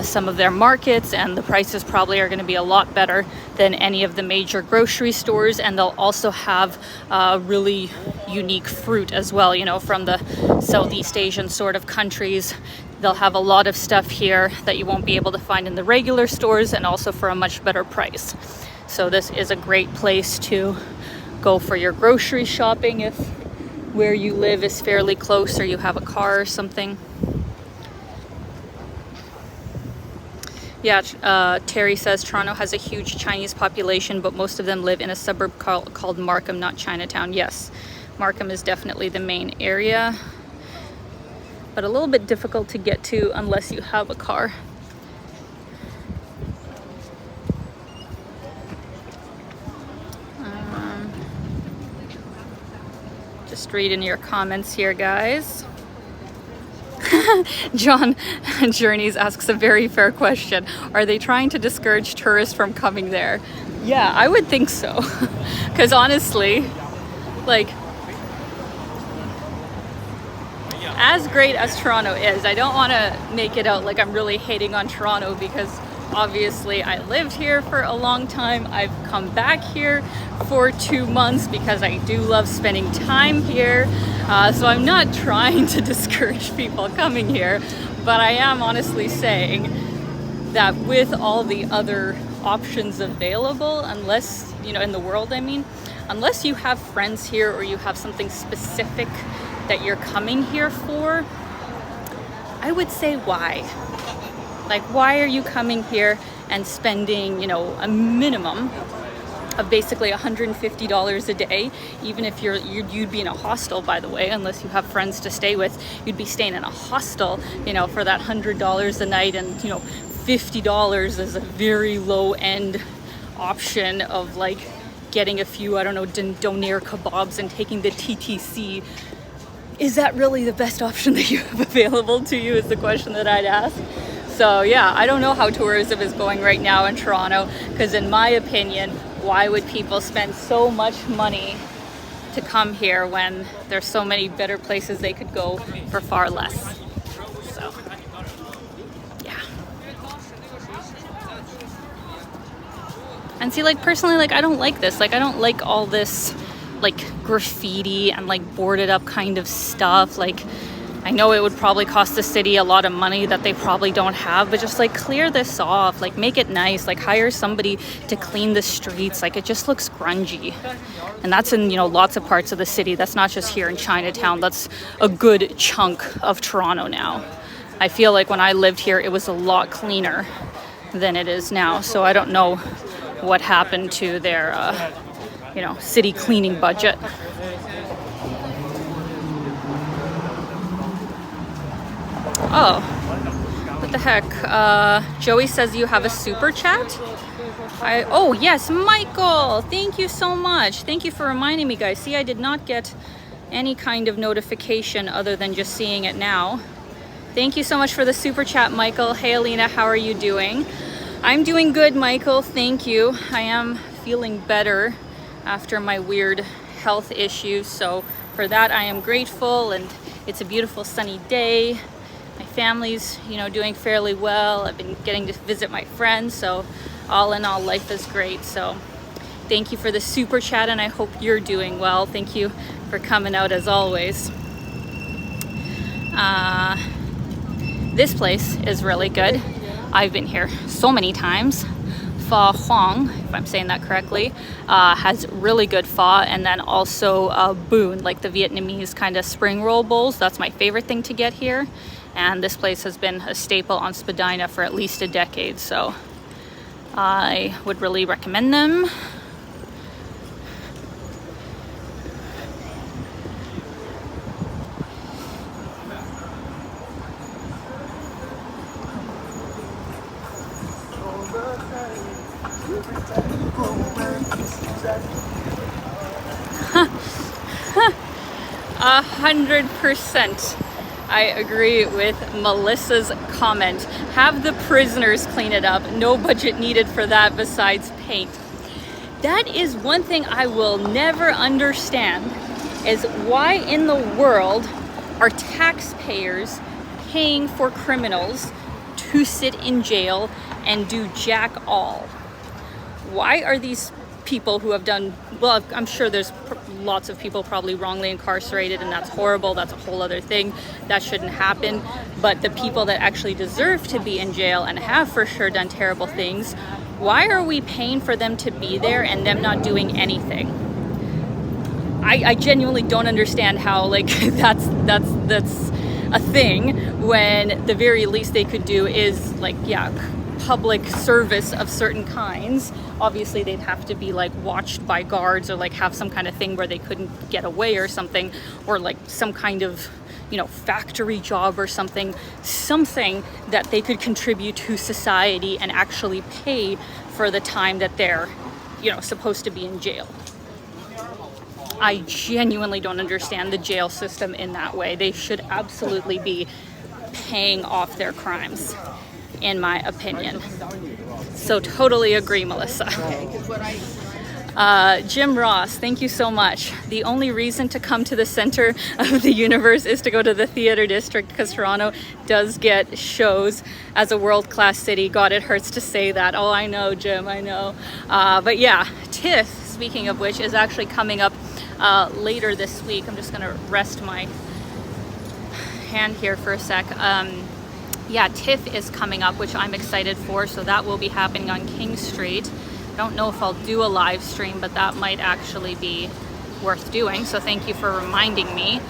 some of their markets, and the prices probably are going to be a lot better than any of the major grocery stores. And they'll also have really unique fruit as well, you know, from the Southeast Asian sort of countries they'll have a lot of stuff here that you won't be able to find in the regular stores, and also for a much better price. So this is a great place to go for your grocery shopping if where you live is fairly close or you have a car or something. Yeah, Terry says Toronto has a huge Chinese population, but most of them live in a suburb called Markham, not Chinatown. Yes, Markham is definitely the main area, but a little bit difficult to get to unless you have a car. Just reading your comments here, guys. John Journeys asks a very fair question. Are they trying to discourage tourists from coming there? Yeah, I would think so. Because honestly, like, as great as Toronto is, I don't want to make it out like I'm really hating on Toronto, because obviously I lived here for a long time. I've come back here for 2 months because I do love spending time here. So I'm not trying to discourage people coming here, but I am honestly saying that with all the other options available, unless, you know, in the world, I mean, unless you have friends here or you have something specific that you're coming here for, I would say why? Like, why are you coming here and spending, you know, a minimum of basically $150 a day, even if you'd be in a hostel, by the way, unless you have friends to stay with, you'd be staying in a hostel, you know, for that $100 a night, and, you know, $50 is a very low end option of like getting a few, I don't know, donair kebabs and taking the TTC. Is that really the best option that you have available to you, is the question that I'd ask. So yeah, I don't know how tourism is going right now in Toronto, because in my opinion, why would people spend so much money to come here when there's so many better places they could go for far less? So yeah. And see, like, personally, like, I don't like this. Like, I don't like all this like graffiti and like boarded up kind of stuff. Like, I know it would probably cost the city a lot of money that they probably don't have, but just like clear this off, like make it nice, like hire somebody to clean the streets. Like, it just looks grungy. And that's in, you know, lots of parts of the city. That's not just here in Chinatown. That's a good chunk of Toronto now. I feel like when I lived here, it was a lot cleaner than it is now. So I don't know what happened to their, you know, city cleaning budget. Oh, what the heck? Joey says you have a super chat? Oh yes, Michael, thank you so much. Thank you for reminding me, guys. See, I did not get any kind of notification other than just seeing it now. Thank you so much for the super chat, Michael. Hey, Alina, how are you doing? I'm doing good, Michael. Thank you. I am feeling better after my weird health issues. So for that, I am grateful, and it's a beautiful sunny day. My family's, you know, doing fairly well. I've been getting to visit my friends, so all in all, life is great. So thank you for the super chat, and I hope you're doing well. Thank you for coming out as always. This place is really good. I've been here so many times. Pho Hoang, if I'm saying that correctly, has really good pho, and then also boon, like the Vietnamese kind of spring roll bowls. That's my favorite thing to get here. And this place has been a staple on Spadina for at least a decade, so I would really recommend them. A 100%. I agree with Melissa's comment. Have the prisoners clean it up. No budget needed for that besides paint. That is one thing I will never understand, is why in the world are taxpayers paying for criminals to sit in jail and do jack all? Why are these people who have done, well, I'm sure there's lots of people probably wrongly incarcerated, and that's horrible. That's a whole other thing. That shouldn't happen. But the people that actually deserve to be in jail and have for sure done terrible things, why are we paying for them to be there and them not doing anything? I genuinely don't understand how, like, that's a thing, when the very least they could do is, like, yeah, public service of certain kinds. Obviously they'd have to be like watched by guards, or like have some kind of thing where they couldn't get away or something, or like some kind of, you know, factory job or something that they could contribute to society and actually pay for the time that they're, you know, supposed to be in jail. I genuinely don't understand the jail system in that way. They should absolutely be paying off their crimes, in my opinion. So totally agree, Melissa. Jim Ross, thank you so much. The only reason to come to the center of the universe is to go to the theater district, because Toronto does get shows as a world-class city. God, it hurts to say that. Oh, I know, Jim, I know. But yeah, TIFF, speaking of which, is actually coming up later this week. I'm just gonna rest my hand here for a sec. Yeah, TIFF is coming up, which I'm excited for. So that will be happening on King Street. I don't know if I'll do a live stream, but that might actually be worth doing. So thank you for reminding me.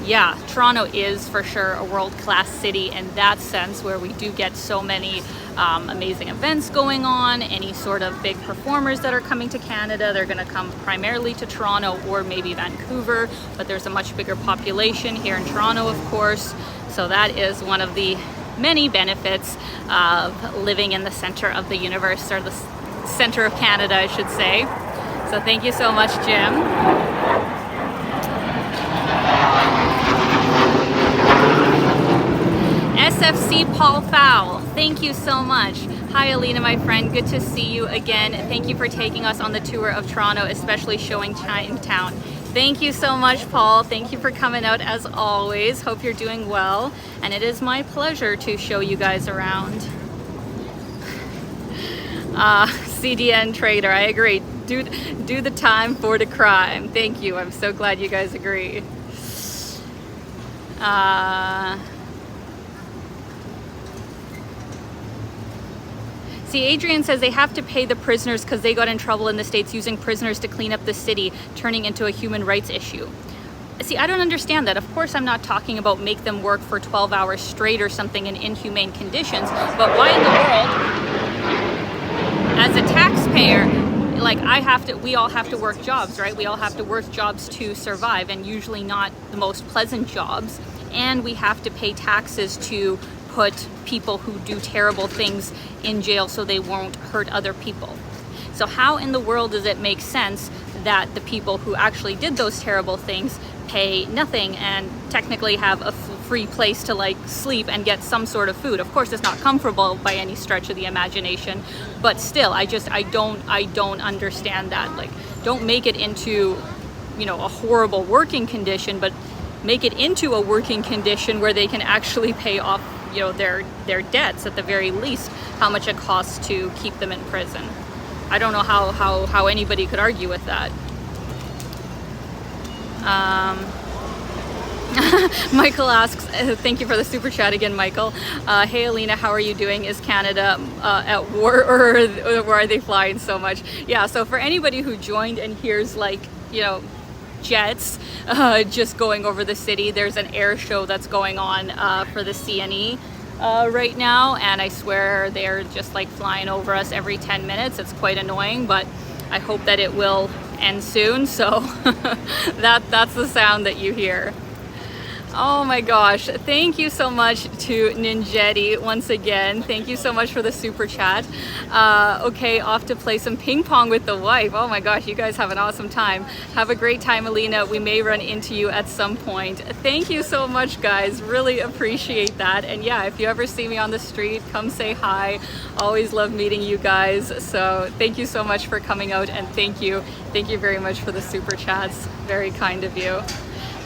Yeah, Toronto is for sure a world-class city in that sense, where we do get so many amazing events going on. Any sort of big performers that are coming to Canada, they're going to come primarily to Toronto or maybe Vancouver, but there's a much bigger population here in Toronto, of course. So that is one of the many benefits of living in the center of the universe, or the center of Canada, I should say. So thank you so much, Jim. SFC Paul Fowl, thank you so much. Hi Alina, my friend, good to see you again. Thank you for taking us on the tour of Toronto, especially showing Chinatown. Thank you so much, Paul. Thank you for coming out as always. Hope you're doing well, and it is my pleasure to show you guys around. CDN Trader, I agree. Do the time for the crime. Thank you. I'm so glad you guys agree. See, Adrian says they have to pay the prisoners because they got in trouble in the States using prisoners to clean up the city, turning into a human rights issue. See, I don't understand that. Of course, I'm not talking about make them work for 12 hours straight or something in inhumane conditions, but why in the world, as a taxpayer, like we all have to work jobs, right? We all have to work jobs to survive, and usually not the most pleasant jobs. And we have to pay taxes to put people who do terrible things in jail so they won't hurt other people. So how in the world does it make sense that the people who actually did those terrible things pay nothing and technically have a free place to like sleep and get some sort of food? Of course, it's not comfortable by any stretch of the imagination, but still, I don't understand that. Like, don't make it into, you know, a horrible working condition, but make it into a working condition where they can actually pay off, you know, their debts at the very least, how much it costs to keep them in prison. I don't know how anybody could argue with that. Michael asks, thank you for the super chat again, Michael. Hey Alina, how are you doing? Is Canada at war, or why are they flying so much? Yeah, so for anybody who joined and hears, like, you know, jets just going over the city, there's an air show that's going on for the CNE right now, and I swear they're just like flying over us every 10 minutes. It's quite annoying, but I hope that it will end soon. So that's the sound that you hear. Oh my gosh, thank you so much to Ninjetti once again. Thank you so much for the super chat. Okay, off to play some ping pong with the wife. Oh my gosh, you guys have an awesome time. Have a great time, Alina. We may run into you at some point. Thank you so much, guys. Really appreciate that. And yeah, if you ever see me on the street, come say hi. Always love meeting you guys. So thank you so much for coming out, and thank you very much for the super chats. Very kind of you.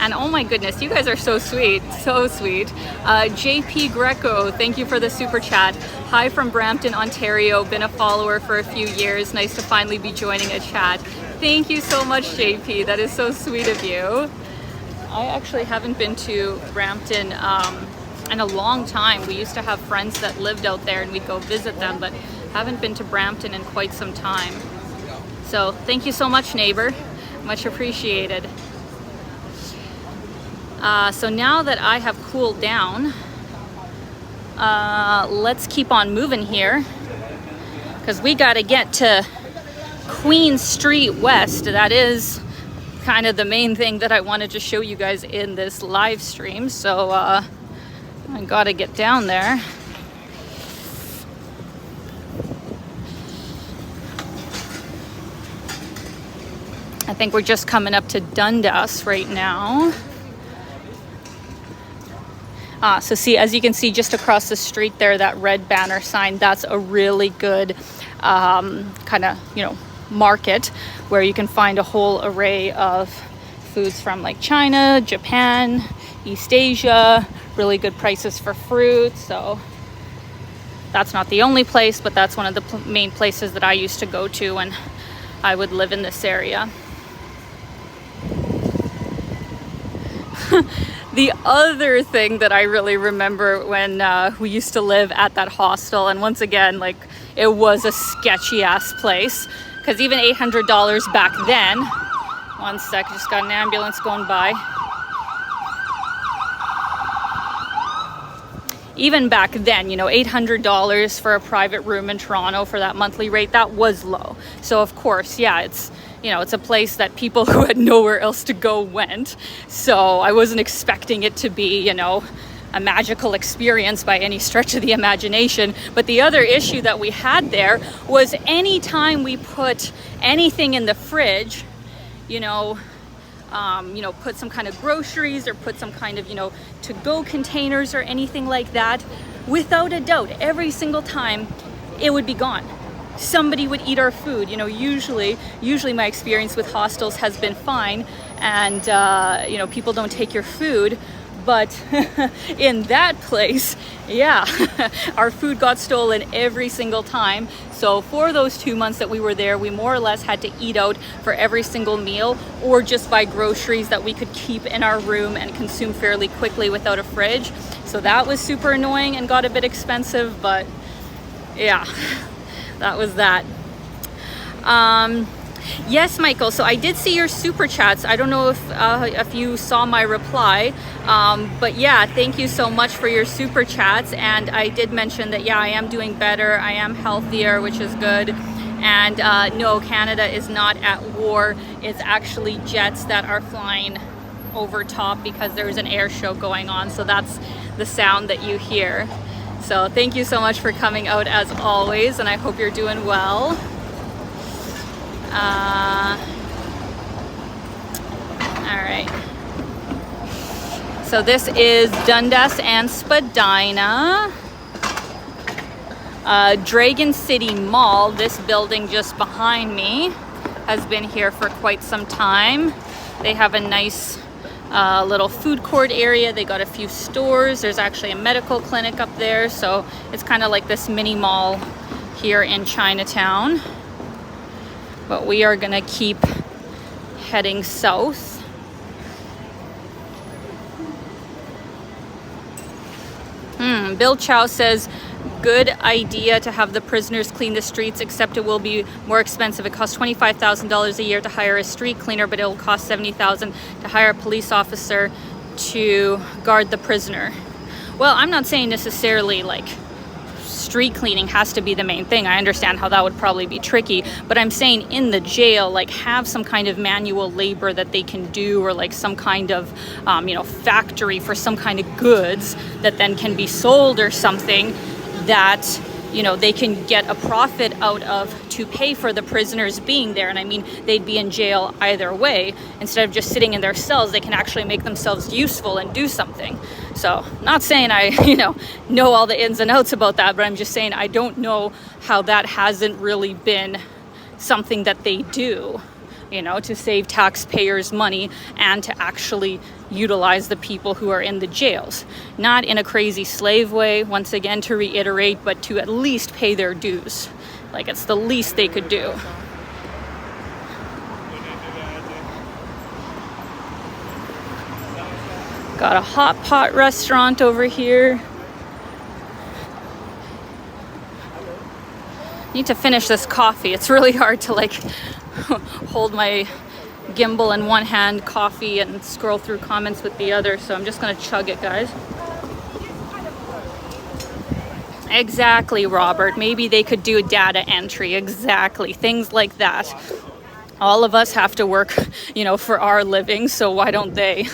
And oh my goodness, you guys are so sweet, so sweet. JP Greco, thank you for the super chat. Hi from Brampton, Ontario. Been a follower for a few years. Nice to finally be joining a chat. Thank you so much, JP. That is so sweet of you. I actually haven't been to Brampton in a long time. We used to have friends that lived out there and we'd go visit them, but haven't been to Brampton in quite some time. So thank you so much, neighbor. Much appreciated. So now that I have cooled down, let's keep on moving here because we got to get to Queen Street West. That is kind of the main thing that I wanted to show you guys in this live stream. So I got to get down there. I think we're just coming up to Dundas right now. So see, as you can see just across the street there, that red banner sign, that's a really good kind of, you know, market where you can find a whole array of foods from like China, Japan, East Asia, really good prices for fruit. So that's not the only place, but that's one of the main places that I used to go to when I would live in this area. The other thing that I really remember when we used to live at that hostel, and once again, like, it was a sketchy ass place, because even $800 back then, one sec, just got an ambulance going by. Even back then, you know, $800 for a private room in Toronto for that monthly rate, that was low. So of course, yeah, it's, you know, it's a place that people who had nowhere else to go went. So I wasn't expecting it to be, you know, a magical experience by any stretch of the imagination. But the other issue that we had there was anytime we put anything in the fridge, you know, put some kind of groceries or put some kind of, you know, to-go containers or anything like that, without a doubt, every single time it would be gone. Somebody would eat our food. You know, usually my experience with hostels has been fine, and you know, people don't take your food. But in that place, yeah, our food got stolen every single time. So for those 2 months that we were there, we more or less had to eat out for every single meal, or just buy groceries that we could keep in our room and consume fairly quickly without a fridge. So that was super annoying and got a bit expensive, but yeah, that was that. Yes, Michael, so I did see your super chats. I don't know if you saw my reply, but yeah, thank you so much for your super chats. And I did mention that, yeah, I am doing better. I am healthier, which is good. And no, Canada is not at war. It's actually jets that are flying over top because there's an air show going on. So that's the sound that you hear. So thank you so much for coming out as always, and I hope you're doing well. All right. So this is Dundas and Spadina. Dragon City Mall, this building just behind me, has been here for quite some time. They have a nice little food court area. They got a few stores. There's actually a medical clinic up there. So it's kind of like this mini mall here in Chinatown. But we are gonna keep heading south. Bill Chow says, good idea to have the prisoners clean the streets, except it will be more expensive. It costs $25,000 a year to hire a street cleaner, but it will cost $70,000 to hire a police officer to guard the prisoner. Well, I'm not saying necessarily like street cleaning has to be the main thing. I understand how that would probably be tricky, but I'm saying in the jail, like, have some kind of manual labor that they can do, or like some kind of factory for some kind of goods that then can be sold or something that, you know, they can get a profit out of to pay for the prisoners being there. And I mean, they'd be in jail either way. Instead of just sitting in their cells, they can actually make themselves useful and do something. So not saying I, know all the ins and outs about that, but I'm just saying I don't know how that hasn't really been something that they do. you know, to save taxpayers' money and to actually utilize the people who are in the jails. Not in a crazy slave way, once again, to reiterate, but to at least pay their dues. Like, it's the least they could do. Got a hot pot restaurant over here. Need to finish this coffee. It's really hard to like hold my gimbal in one hand, coffee, and scroll through comments with the other. So I'm just gonna chug it, guys. Exactly, Robert. Maybe they could do data entry. Exactly. Things like that. All of us have to work, you know, for our living. So why don't they?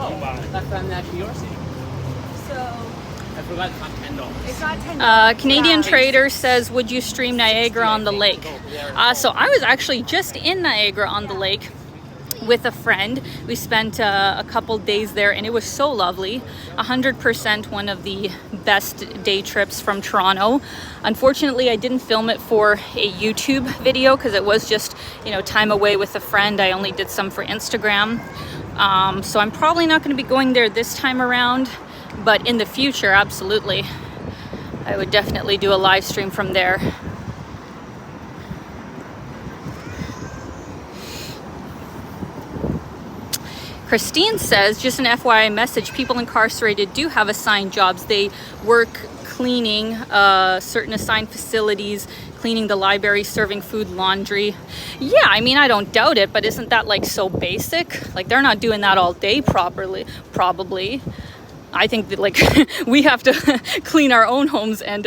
Oh wow, that's actually yours. So I forgot it's not $10. It's not $10. Canadian Trader says, would you stream Niagara on the Lake? So I was actually just in Niagara on the Lake with a friend. We spent a couple days there and it was so lovely. 100% one of the best day trips from Toronto. Unfortunately, I didn't film it for a YouTube video because it was just, you know, time away with a friend. I only did some for Instagram. So I'm probably not going to be going there this time around, but in the future, absolutely. I would definitely do a live stream from there. Christine says, just an FYI message, people incarcerated do have assigned jobs. They work cleaning certain assigned facilities, cleaning the library, serving food, laundry. Yeah, I mean, I don't doubt it, but isn't that like so basic? Like, they're not doing that all day probably. I think that like we have to clean our own homes and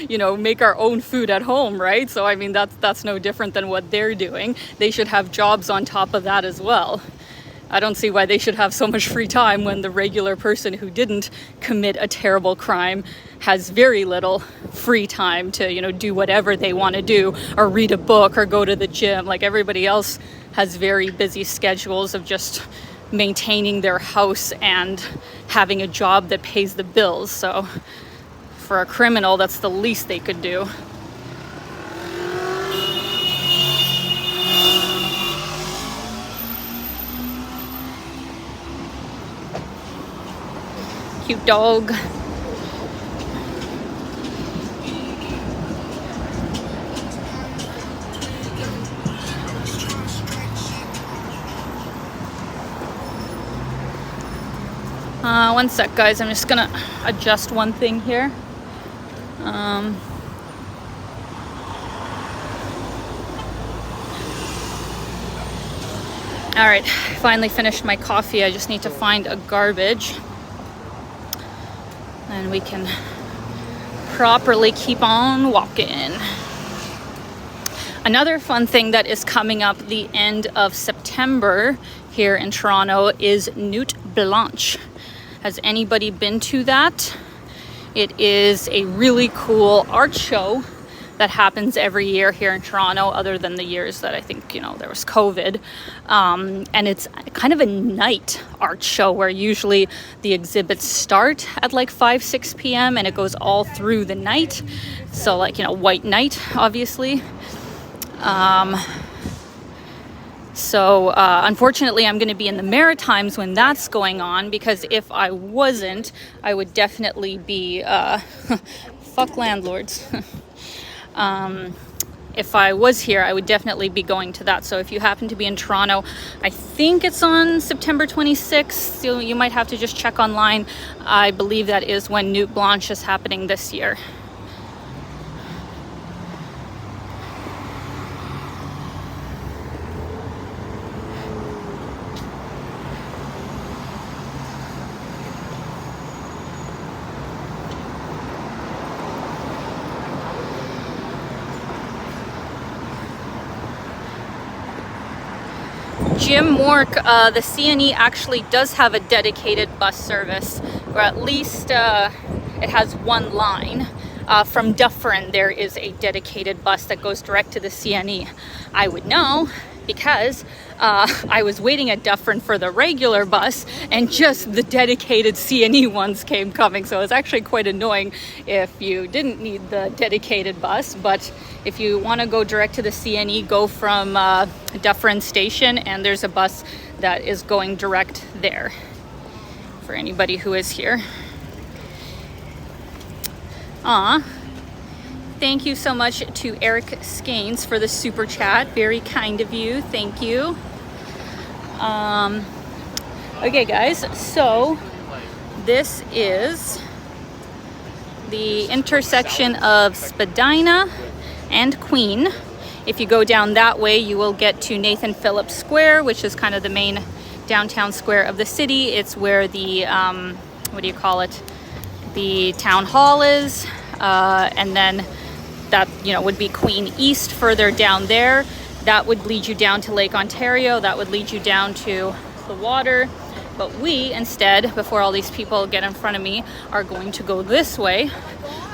you know, make our own food at home, right? So I mean, that's no different than what they're doing. They should have jobs on top of that as well. I don't see why they should have so much free time when the regular person who didn't commit a terrible crime has very little free time to, you know, do whatever they want to do or read a book or go to the gym. Like, everybody else has very busy schedules of just maintaining their house and having a job that pays the bills. So for a criminal, that's the least they could do. Cute dog. One sec, guys. I'm just gonna adjust one thing here. All right, finally finished my coffee. I just need to find a garbage. And we can properly keep on walking. Another fun thing that is coming up the end of September here in Toronto is Nuit Blanche. Has anybody been to that? It is a really cool art show that happens every year here in Toronto, other than the years that I think, you know, there was COVID. And it's kind of a night art show where usually the exhibits start at like 5-6 p.m. and it goes all through the night. So like, you know, white night, obviously. Unfortunately, I'm going to be in the Maritimes when that's going on, because if I wasn't, I would definitely be, fuck landlords. If I was here, I would definitely be going to that. So if you happen to be in Toronto, I think it's on September 26th. So you might have to just check online. I believe that is when Nuit Blanche is happening this year. Jim Mork, the CNE actually does have a dedicated bus service, or at least it has one line. From Dufferin, there is a dedicated bus that goes direct to the CNE. I would know because I was waiting at Dufferin for the regular bus and just the dedicated CNE ones came coming. So it's actually quite annoying if you didn't need the dedicated bus. But if you want to go direct to the CNE, go from Dufferin Station, and there's a bus that is going direct there for anybody who is here. Thank you so much to Eric Skanes for the super chat. Very kind of you. Thank you. Okay, guys. So this is the intersection of Spadina and Queen. If you go down that way, you will get to Nathan Phillips Square, which is kind of the main downtown square of the city. It's where the, what do you call it? The town hall is. And then that, you know, would be Queen East further down there. That would lead you down to Lake Ontario. That would lead you down to the water. But we instead, before all these people get in front of me, are going to go this way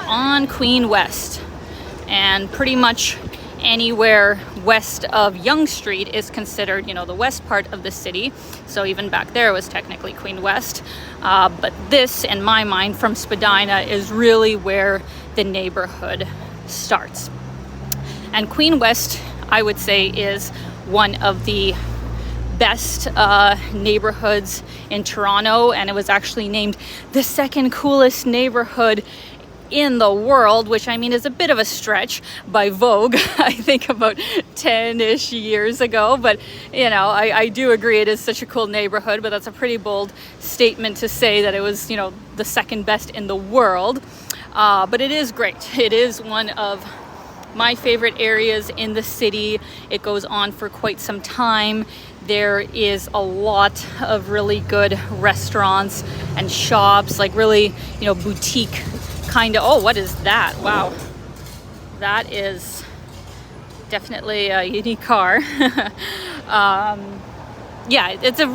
on Queen West. And pretty much anywhere west of Yonge Street is considered, you know, the west part of the city. So even back there was technically Queen West. But this, in my mind, from Spadina is really where the neighborhood starts. And Queen West, I would say, is one of the best neighborhoods in Toronto, and it was actually named the second coolest neighborhood in the world, which I mean is a bit of a stretch, by Vogue, I think about 10-ish years ago. But you know, I do agree it is such a cool neighborhood, but that's a pretty bold statement to say that it was, you know, the second best in the world. But it is great. It is one of my favorite areas in the city. It goes on for quite some time. There is a lot of really good restaurants and shops, like really, you know, boutique kind of. Oh, what is that? Wow, that is definitely a unique car. Yeah, it's a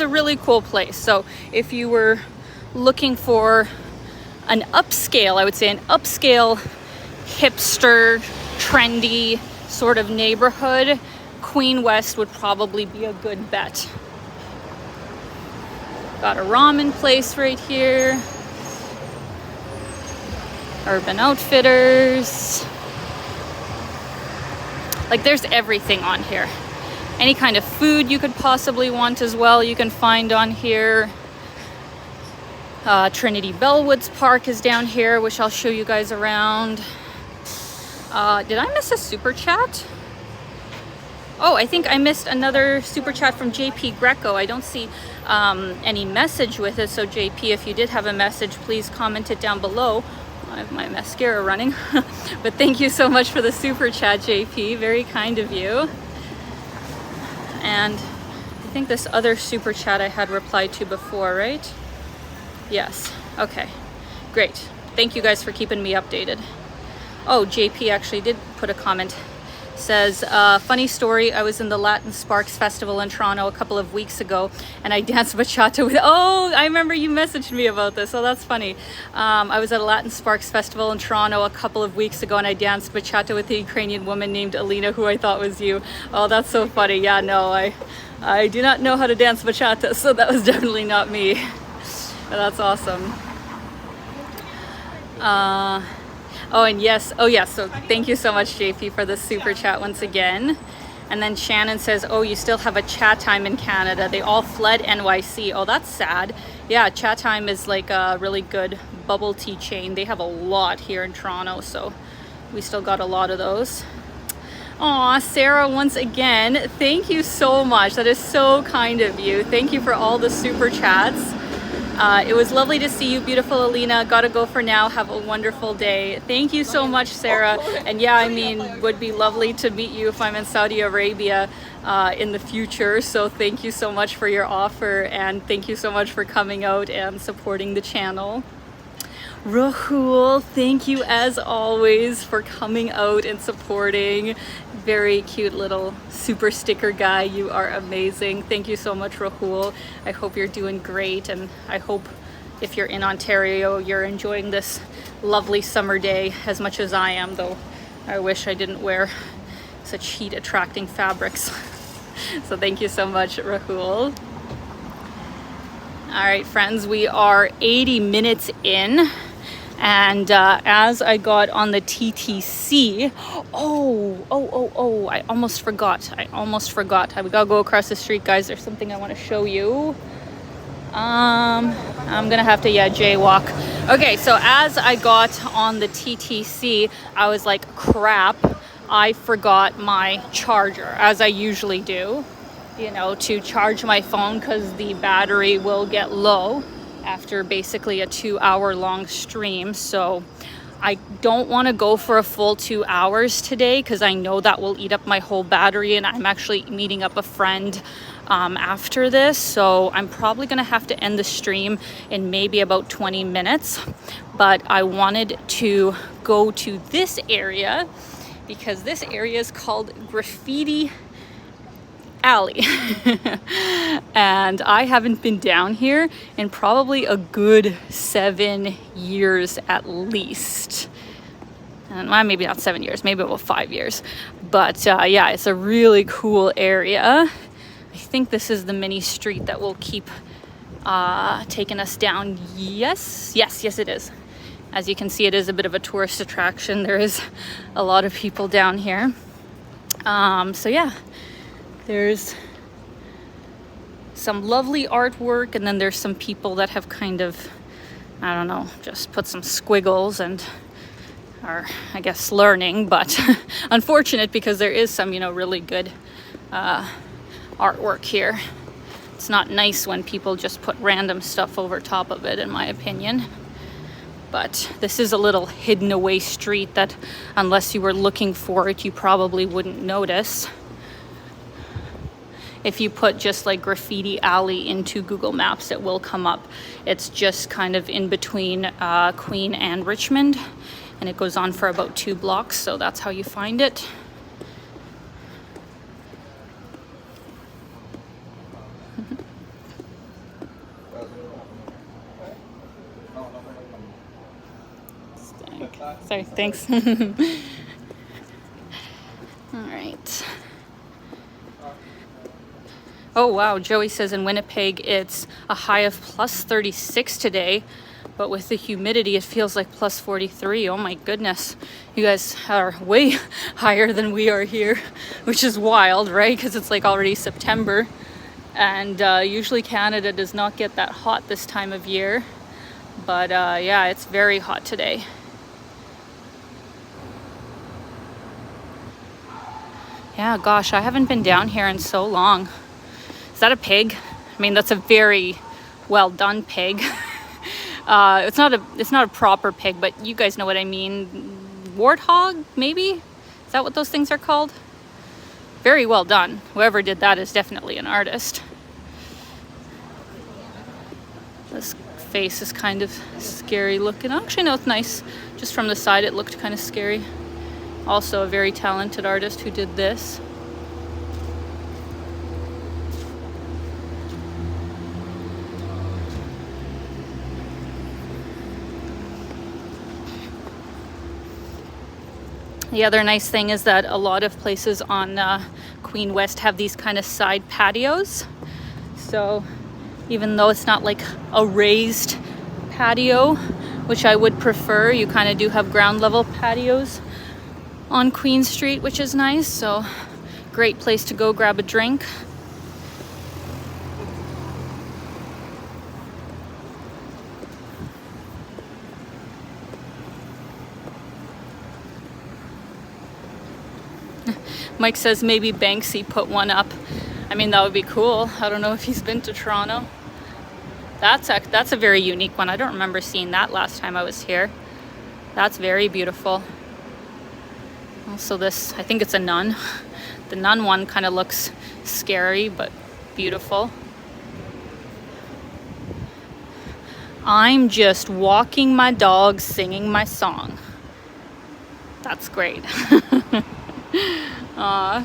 really cool place. So if you were looking for an upscale, I would say an upscale, hipster, trendy sort of neighborhood, Queen West would probably be a good bet. Got a ramen place right here. Urban Outfitters. Like, there's everything on here. Any kind of food you could possibly want as well, you can find on here. Trinity Bellwoods Park is down here, which I'll show you guys around. Did I miss a super chat? Oh, I think I missed another super chat from JP Greco. I don't see any message with it. So JP, if you did have a message, please comment it down below. I have my mascara running. But thank you so much for the super chat, JP. Very kind of you. And I think this other super chat I had replied to before, right? Yes. Okay. Great. Thank you guys for keeping me updated. Oh, JP actually did put a comment. Says, funny story, I was in the Latin Sparks Festival in Toronto a couple of weeks ago, and I danced bachata with, oh, I remember you messaged me about this, oh, that's funny. I was at a Latin Sparks Festival in Toronto a couple of weeks ago, and I danced bachata with a Ukrainian woman named Alina, who I thought was you. Oh, that's so funny. Yeah, no, I do not know how to dance bachata, so that was definitely not me. That's awesome. Oh, and yes. Oh, yes. So thank you so much, JP, for the super chat once again. And then Shannon says, oh, you still have a chat time in Canada. They all fled NYC. Oh, that's sad. Yeah, chat time is like a really good bubble tea chain. They have a lot here in Toronto, so we still got a lot of those. Aw, Sarah, once again, thank you so much. That is so kind of you. Thank you for all the super chats. It was lovely to see you, beautiful Alina. Gotta go for now. Have a wonderful day. Thank you so much, Sarah. And yeah, I mean, would be lovely to meet you if I'm in Saudi Arabia in the future. So thank you so much for your offer, and thank you so much for coming out and supporting the channel. Rahul, thank you as always for coming out and supporting. Very cute little super sticker guy. You are amazing. Thank you so much, Rahul. I hope you're doing great, and I hope if you're in Ontario, you're enjoying this lovely summer day as much as I am, though I wish I didn't wear such heat attracting fabrics. So thank you so much, Rahul. All right, friends, we are 80 minutes in. And as I got on the TTC, I almost forgot. We gotta go across the street, guys. There's something I want to show you. I'm gonna have to, jaywalk. Okay, so as I got on the TTC, I was like, crap, I forgot my charger, as I usually do, to charge my phone because the battery will get low after basically a 2-hour long stream. So I don't want to go for a full 2 hours today because I know that will eat up my whole battery, and I'm actually meeting up a friend after this, so I'm probably gonna have to end the stream in maybe about 20 minutes. But I wanted to go to this area because this area is called Graffiti Alley. And I haven't been down here in probably a good 7 years at least. And well, maybe not 7 years, maybe about 5 years. But yeah, it's a really cool area. I think this is the mini street that will keep taking us down. Yes, it is. As you can see, it is a bit of a tourist attraction. There is a lot of people down here. So yeah, there's some lovely artwork, and then there's some people that have kind of, I don't know, just put some squiggles and are, I guess, learning, but unfortunate because there is some, really good artwork here. It's not nice when people just put random stuff over top of it, in my opinion. But this is a little hidden away street that, unless you were looking for it, you probably wouldn't notice. If you put just like Graffiti Alley into Google Maps, it will come up. It's just kind of in between Queen and Richmond, and it goes on for about 2 blocks, so that's how you find it. Sorry, thanks. All right. Oh wow, Joey says in Winnipeg it's a high of plus 36 today, but with the humidity it feels like plus 43. Oh my goodness. You guys are way higher than we are here, which is wild, right? Because it's like already September, and usually Canada does not get that hot this time of year. But yeah, it's very hot today. Yeah, gosh, I haven't been down here in so long. Is that a pig? I mean, that's a very well done pig. It's not a proper pig, but you guys know what I mean. Warthog, maybe? Is that what those things are called? Very well done. Whoever did that is definitely an artist. This face is kind of scary looking. Actually, no, it's nice. Just from the side, it looked kind of scary. Also a very talented artist who did this. The other nice thing is that a lot of places on Queen West have these kind of side patios. So even though it's not like a raised patio, which I would prefer, you kind of do have ground level patios on Queen Street, which is nice. So great place to go grab a drink. Mike says maybe Banksy put one up. I mean, that would be cool. I don't know if he's been to Toronto. That's a very unique one. I don't remember seeing that last time I was here. That's very beautiful. Also this, I think it's a nun. The nun one kind of looks scary, but beautiful. I'm just walking my dog, singing my song. That's great. Aw.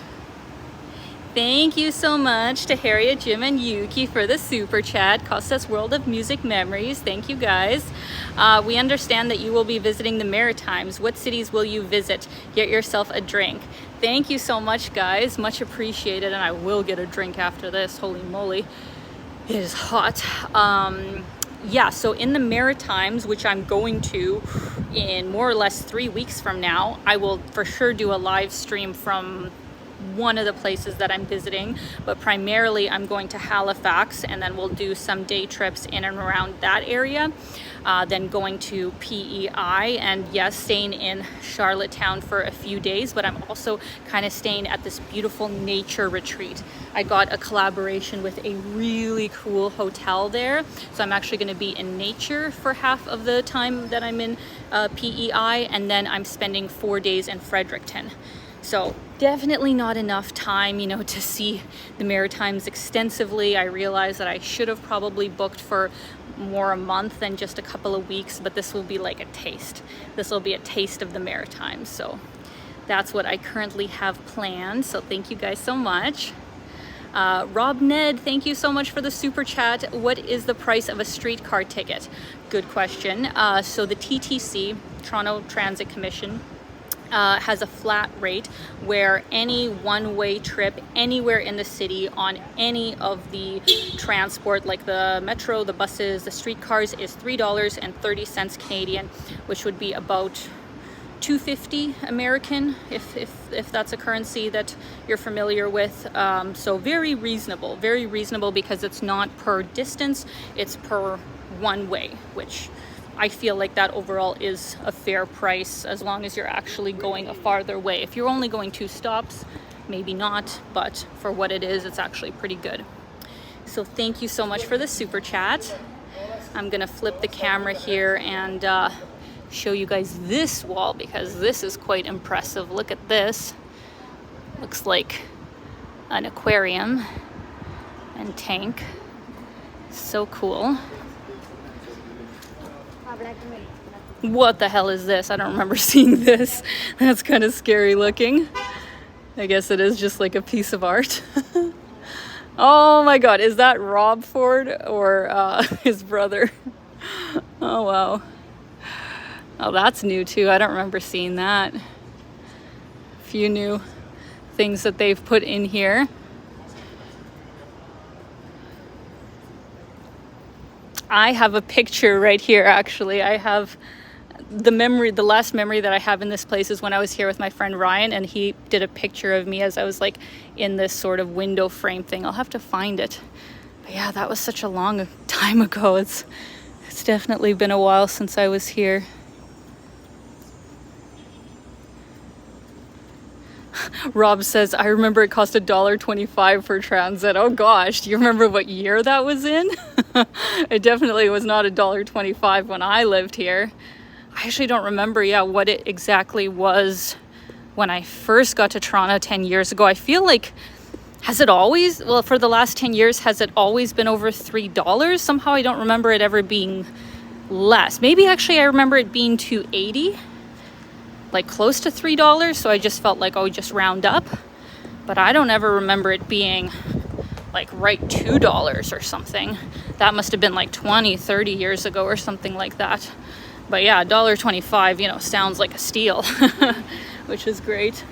Thank you so much to Harriet, Jim, and Yuki for the super chat. Costas World of Music Memories. Thank you guys. We understand that you will be visiting the Maritimes. What cities will you visit? Get yourself a drink. Thank you so much, guys. Much appreciated. And I will get a drink after this. Holy moly. It is hot. Yeah, so in the Maritimes, which I'm going to in more or less 3 weeks from now, I will for sure do a live stream from one of the places that I'm visiting, but primarily I'm going to Halifax, and then we'll do some day trips in and around that area, then going to PEI, and yes, staying in Charlottetown for a few days, but I'm also kind of staying at this beautiful nature retreat. I got a collaboration with a really cool hotel there, so I'm actually going to be in nature for half of the time that I'm in PEI, and then I'm spending 4 days in Fredericton. So definitely not enough time, you know, to see the Maritimes extensively. I realize that I should have probably booked for more a month than just a couple of weeks, but this will be like a taste. This will be a taste of the Maritimes. So that's what I currently have planned. So thank you guys so much. Rob Ned, thank you so much for the super chat. What is the price of a streetcar ticket? Good question. So the TTC, Toronto Transit Commission, has a flat rate where any one-way trip anywhere in the city on any of the transport, like the metro, the buses, the streetcars, is $3.30 Canadian, which would be about $2.50 American, if that's a currency that you're familiar with. So very reasonable because it's not per distance, it's per one way, which I feel like that overall is a fair price as long as you're actually going a farther way. If you're only going 2 stops, maybe not, but for what it is, it's actually pretty good. So thank you so much for the super chat. I'm gonna flip the camera here and show you guys this wall because this is quite impressive. Look at this. Looks like an aquarium and tank. So cool. What the hell is this? I don't remember seeing this. That's kind of scary looking. I guess it is just like a piece of art. Oh my god, is that Rob Ford or his brother? Oh wow. Oh, that's new too. I don't remember seeing that. A few new things that they've put in here. I have a picture right here, actually. I have the last memory that I have in this place is when I was here with my friend Ryan, and he did a picture of me as I was like in this sort of window frame thing. I'll have to find it. But yeah, that was such a long time ago. It's definitely been a while since I was here. Rob says, I remember it cost $1.25 for transit. Oh gosh, do you remember what year that was in? It definitely was not $1.25 when I lived here. I actually don't remember, what it exactly was when I first got to Toronto 10 years ago. I feel like, for the last 10 years, has it always been over $3? Somehow I don't remember it ever being less. Maybe actually I remember it being $2.80. Like close to $3, so I just felt like I would just round up, but I don't ever remember it being like right $2 or something. That must have been like 20-30 years ago or something like that. But yeah, $1.25, sounds like a steal. Which is great.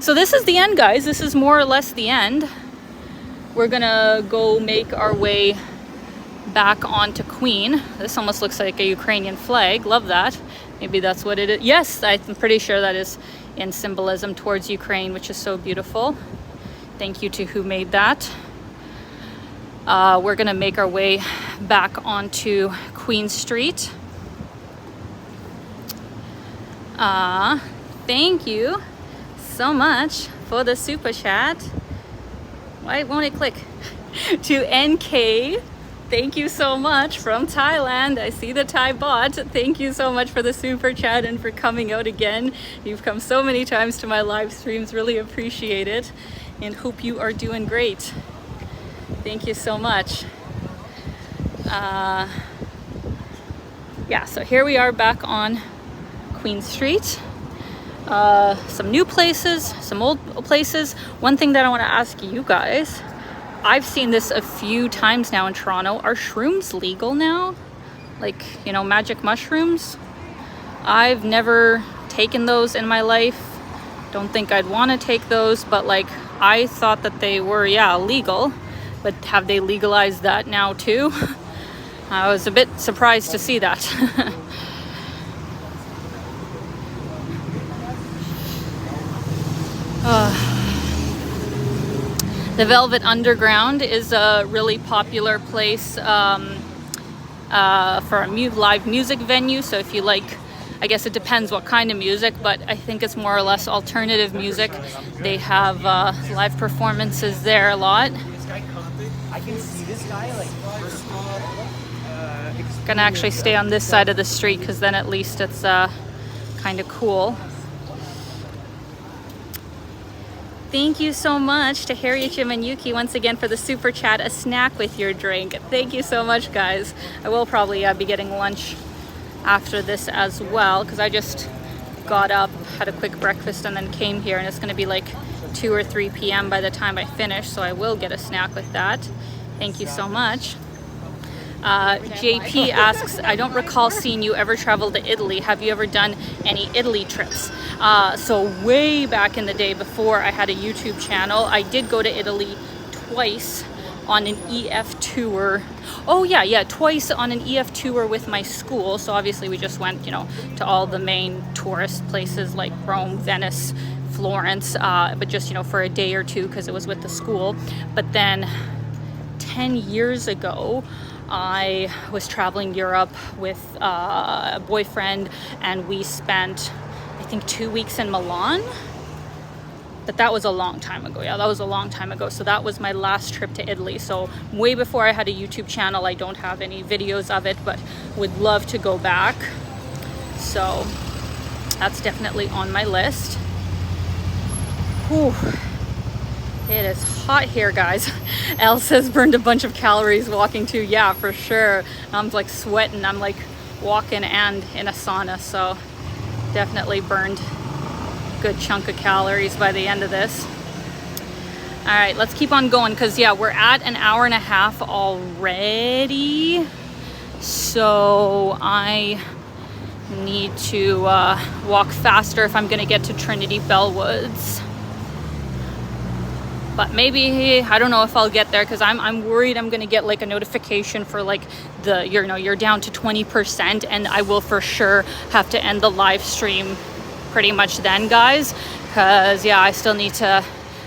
So this is the end, guys. This is more or less the end. We're gonna go make our way back onto Queen. This almost looks like a Ukrainian flag. Love that. Maybe that's what it is. Yes, I'm pretty sure that is in symbolism towards Ukraine, which is so beautiful. Thank you to who made that. We're gonna make our way back onto Queen Street. Thank you so much for the super chat. Why won't it click? To NK. Thank you so much from Thailand. I see the Thai bot. Thank you so much for the super chat and for coming out again. You've come so many times to my live streams. Really appreciate it and hope you are doing great. Thank you so much. So here we are back on Queen Street. Some new places, some old places. One thing that I want to ask you guys, I've seen this a few times now in Toronto. Are shrooms legal now? Like, magic mushrooms? I've never taken those in my life. Don't think I'd want to take those, but like I thought that they were, yeah, legal. But have they legalized that now too? I was a bit surprised to see that. The Velvet Underground is a really popular place for a live music venue. So if you like, I guess it depends what kind of music, but I think it's more or less alternative music. They have live performances there a lot. I can see this guy like Gonna actually stay on this side of the street because then at least it's kind of cool. Thank you so much to Harriet, Jim, and Yuki once again for the super chat, a snack with your drink. Thank you so much, guys. I will probably be getting lunch after this as well because I just got up, had a quick breakfast, and then came here, and it's going to be like 2 or 3 p.m. by the time I finish, so I will get a snack with that. Thank you so much. JP asks, I don't recall seeing you ever travel to Italy. Have you ever done any Italy trips? So way back in the day before I had a YouTube channel, I did go to Italy twice on an EF tour. Oh yeah, twice on an EF tour with my school. So obviously we just went, to all the main tourist places like Rome, Venice, Florence, but just, for a day or two because it was with the school. But then 10 years ago, I was traveling Europe with a boyfriend, and we spent, I think, 2 weeks in Milan. But that was a long time ago. Yeah, that was a long time ago. So that was my last trip to Italy. So way before I had a YouTube channel. I don't have any videos of it, but would love to go back. So that's definitely on my list. Whew. It is hot here, guys. Elle says burned a bunch of calories walking too. Yeah, for sure. I'm like sweating. I'm like walking and in a sauna. So definitely burned a good chunk of calories by the end of this. All right, let's keep on going because, yeah, we're at an hour and a half already. So I need to walk faster if I'm going to get to Trinity Bellwoods. But maybe, I don't know if I'll get there because I'm worried I'm going to get like a notification for like you're down to 20%, and I will for sure have to end the live stream pretty much then, guys, because yeah, I still need to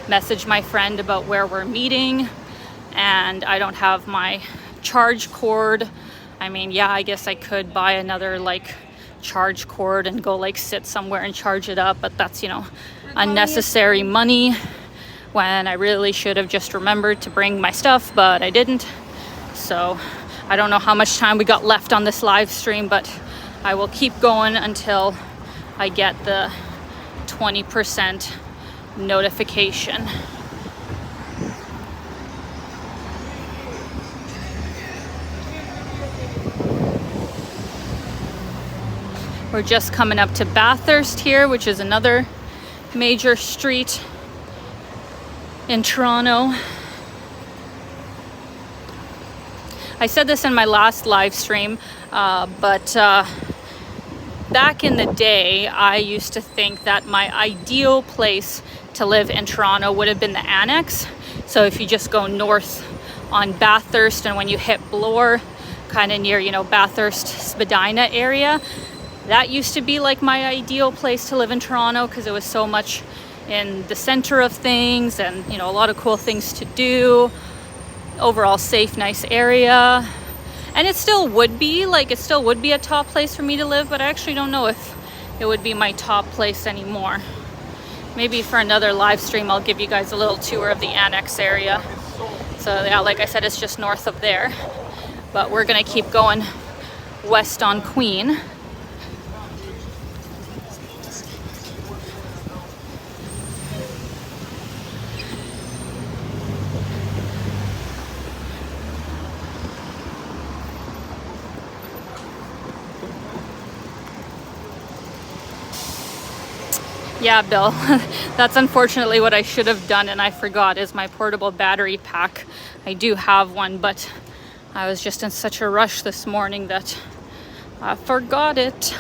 message my friend about where we're meeting, and I don't have my charge cord. I mean, yeah, I guess I could buy another like charge cord and go like sit somewhere and charge it up, but that's, unnecessary money, when I really should have just remembered to bring my stuff, but I didn't. So I don't know how much time we got left on this live stream, but I will keep going until I get the 20% notification. We're just coming up to Bathurst here, which is another major street in Toronto. I said this in my last live stream, but back in the day, I used to think that my ideal place to live in Toronto would have been the Annex. So if you just go north on Bathurst, and when you hit Bloor, kind of near, Bathurst, Spadina area, that used to be like my ideal place to live in Toronto because it was so much in the center of things, and a lot of cool things to do, overall safe, nice area. And it still would be a top place for me to live, but I actually don't know if it would be my top place anymore. Maybe for another live stream I'll give you guys a little tour of the Annex area. So yeah, like I said, it's just north of there, but we're gonna keep going west on Queen. Yeah, Bill, that's unfortunately what I should have done, and I forgot, is my portable battery pack. I do have one, but I was just in such a rush this morning that I forgot it.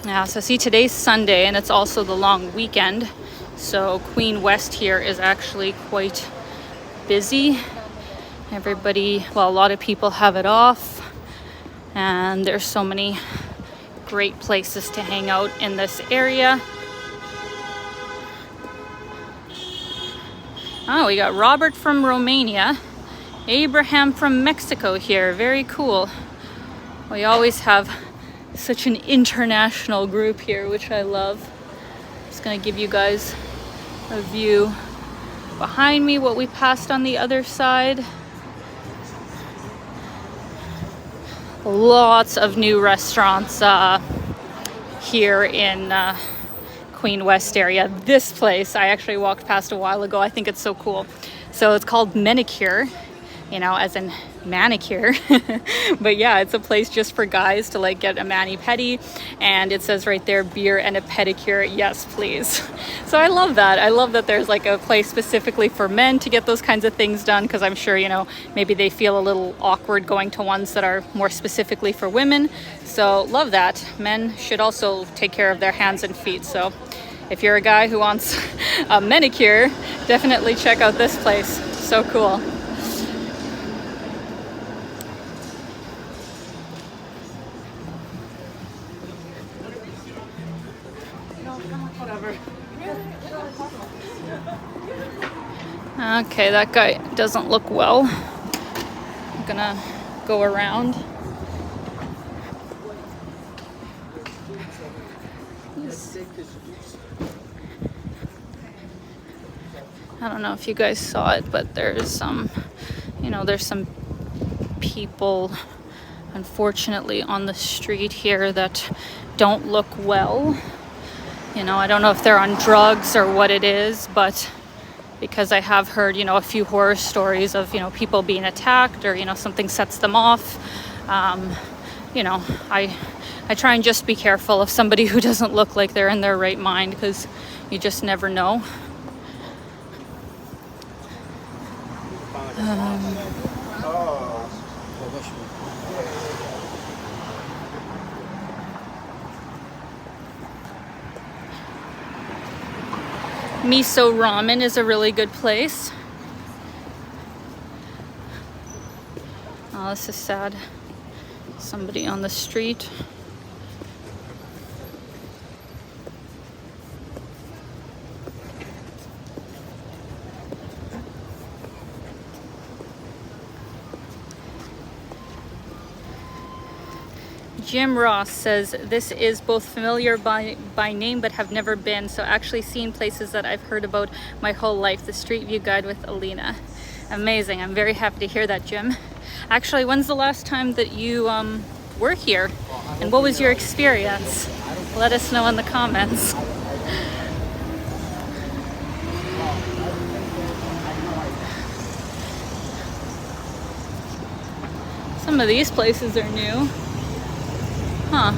Yeah, so see, today's Sunday and it's also the long weekend. So Queen West here is actually quite busy. Everybody, well, a lot of people have it off, and there's so many great places to hang out in this area. Oh, we got Robert from Romania, Abraham from Mexico here. Very cool. We always have such an international group here, which I love. Just gonna give you guys a view behind me, what we passed on the other side. Lots of new restaurants here in Queen West area. This place I actually walked past a while ago. I think it's so cool. So it's called Manicure, you know, as in manicure. But yeah, it's a place just for guys to like get a mani-pedi, and it says right there, beer and a pedicure, yes please. So I love that. I love that there's like a place specifically for men to get those kinds of things done, because I'm sure, you know, maybe they feel a little awkward going to ones that are more specifically for women. So love that. Men should also take care of their hands and feet. So if you're a guy who wants a manicure, definitely check out this place. So cool. Okay, that guy doesn't look well. I'm gonna go around. I don't know if you guys saw it, but there's some, you know, there's some people, unfortunately, on the street here that don't look well. You know, I don't know if they're on drugs or what it is, but because I have heard, you know, a few horror stories of, you know, people being attacked, or, you know, something sets them off. You know, I try and just be careful of somebody who doesn't look like they're in their right mind, because you just never know. Miso Ramen is a really good place. Oh, this is sad. Somebody on the street. Jim Ross says, this is both familiar by name but have never been, so actually seen places that I've heard about my whole life. The Street View Guide with Alina. Amazing. I'm very happy to hear that, Jim. Actually, when's the last time that you were here, and what was your experience? Let us know in the comments. Some of these places are new. Huh.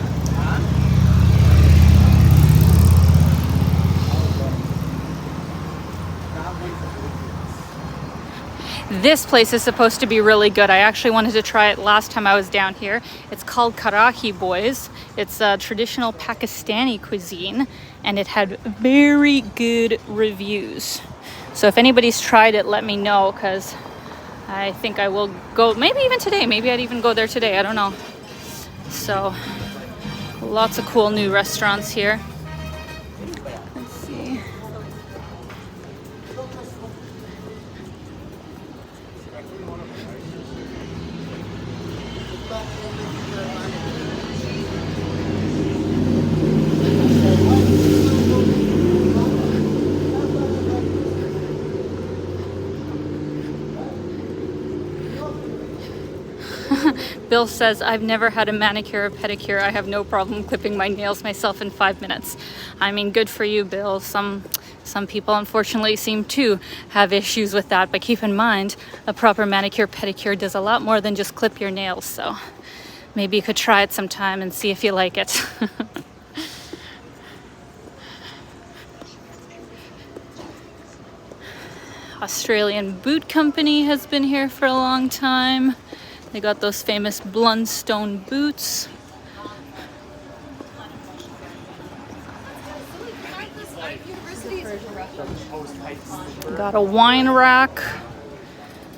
This place is supposed to be really good. I actually wanted to try it last time I was down here. It's called Karahi Boys. It's a traditional Pakistani cuisine, and it had very good reviews. So if anybody's tried it, let me know, because I think I will go, maybe even today. Maybe I'd even go there today. I don't know. So lots of cool new restaurants here. Let's see. Bill says, I've never had a manicure or pedicure. I have no problem clipping my nails myself in 5 minutes. I mean, good for you, Bill. Some people unfortunately seem to have issues with that, but keep in mind, a proper manicure pedicure does a lot more than just clip your nails, so maybe you could try it sometime and see if you like it. Australian Boot Company has been here for a long time. They got those famous Blundstone boots. Got a wine rack,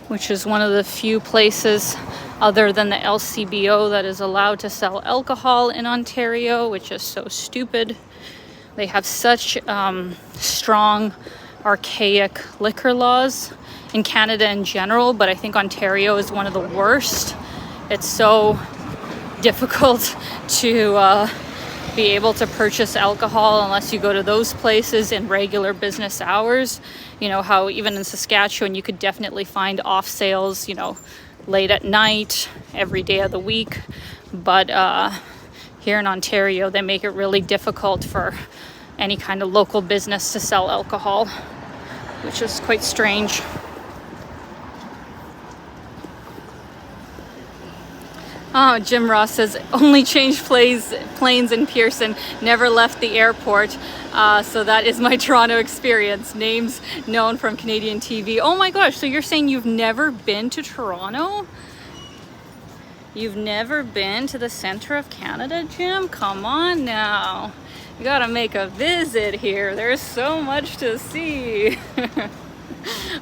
which is one of the few places other than the LCBO that is allowed to sell alcohol in Ontario, which is so stupid. They have such strong, archaic liquor laws in Canada in general, but I think Ontario is one of the worst. It's so difficult to be able to purchase alcohol unless you go to those places in regular business hours. You know how even in Saskatchewan you could definitely find off sales, you know, late at night, every day of the week. But here in Ontario, they make it really difficult for any kind of local business to sell alcohol, which is quite strange. Oh, Jim Ross says, only changed planes in Pearson, never left the airport. So that is my Toronto experience. Names known from Canadian TV. Oh my gosh, so you're saying you've never been to Toronto? You've never been to the center of Canada, Jim? Come on now. You gotta make a visit here. There's so much to see.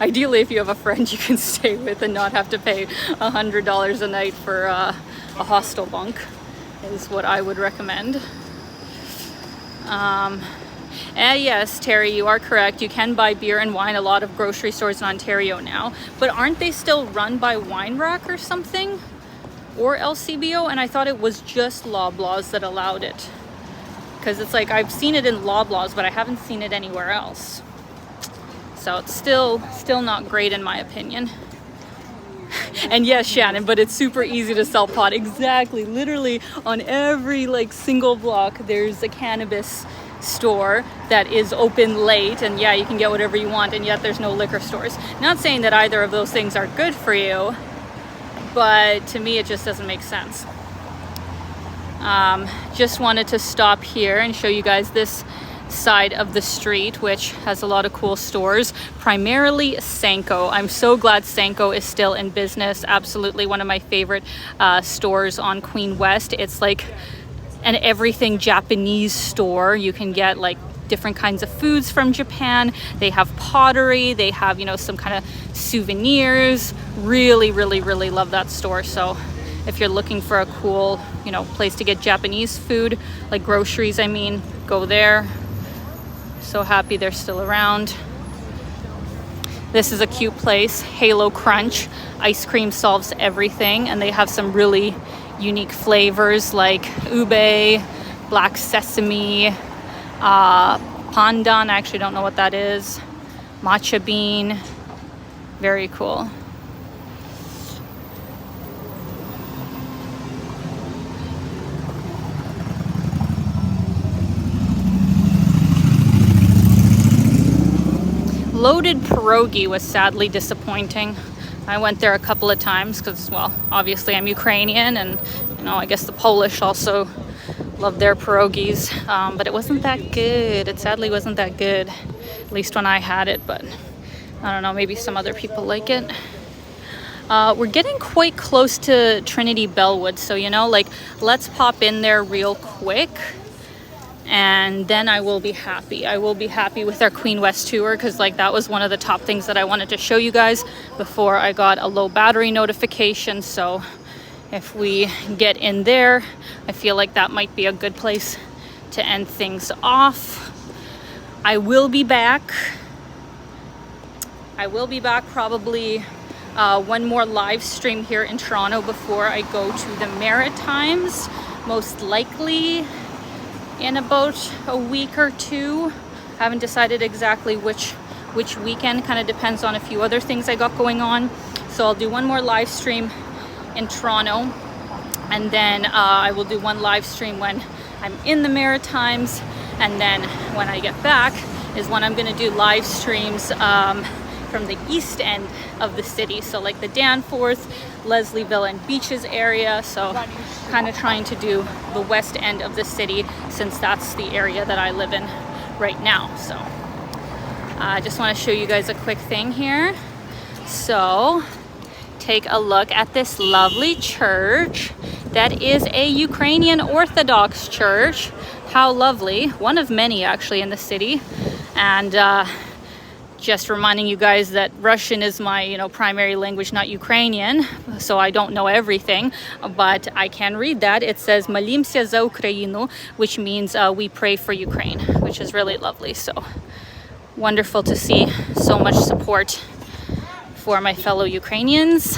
Ideally, if you have a friend you can stay with and not have to pay $100 a night for a hostel bunk, is what I would recommend. Yes, Terry, you are correct. You can buy beer and wine a lot of grocery stores in Ontario now, but aren't they still run by Wine Rack or something? Or LCBO? And I thought it was just Loblaws that allowed it. Because it's like, I've seen it in Loblaws, but I haven't seen it anywhere else. So it's still not great in my opinion. And yes, Shannon, but it's super easy to sell pot. Exactly. Literally on every like single block, there's a cannabis store that is open late, and yeah, you can get whatever you want, and yet there's no liquor stores. Not saying that either of those things are good for you, but to me it just doesn't make sense. Just wanted to stop here and show you guys this side of the street, which has a lot of cool stores, primarily Sanko. I'm so glad Sanko is still in business. Absolutely one of my favorite stores on Queen West. It's like an everything Japanese store. You can get like different kinds of foods from Japan. They have pottery, they have, you know, some kind of souvenirs. Really love that store. So if you're looking for a cool, you know, place to get Japanese food, like groceries, I mean, go there. So happy they're still around. This is a cute place, Halo Crunch. Ice cream solves everything, and they have some really unique flavors like ube, black sesame, pandan, I actually don't know what that is, matcha bean. Very cool. Loaded pierogi was sadly disappointing. I went there a couple of times because, well, obviously I'm Ukrainian, and you know, I guess the Polish also love their pierogies, but it wasn't that good. It sadly wasn't that good, at least when I had it, but I don't know, maybe some other people like it. We're getting quite close to Trinity Bellwood, so you know, like, let's pop in there real quick. And then I will be happy. I will be happy with our Queen West tour, because like that was one of the top things that I wanted to show you guys before I got a low battery notification. So if we get in there, I feel like that might be a good place to end things off. I will be back. Probably one more live stream here in Toronto before I go to the Maritimes, most likely in about a week or two. Haven't decided exactly which weekend, kind of depends on a few other things I got going on. So I'll do one more live stream in Toronto, and then I will do one live stream when I'm in the Maritimes, and then when I get back is when I'm going to do live streams from the east end of the city, so like the Danforth, Leslieville and Beaches area. So kind of trying to do the west end of the city, since that's the area that I live in right now. So I just want to show you guys a quick thing here. So take a look at this lovely church that is a Ukrainian Orthodox church. How lovely. One of many actually in the city. And Just reminding you guys that Russian is my, you know, primary language, not Ukrainian, so I don't know everything, but I can read that. It says "Молимся за Украину," which means we pray for Ukraine, which is really lovely. So wonderful to see so much support for my fellow Ukrainians.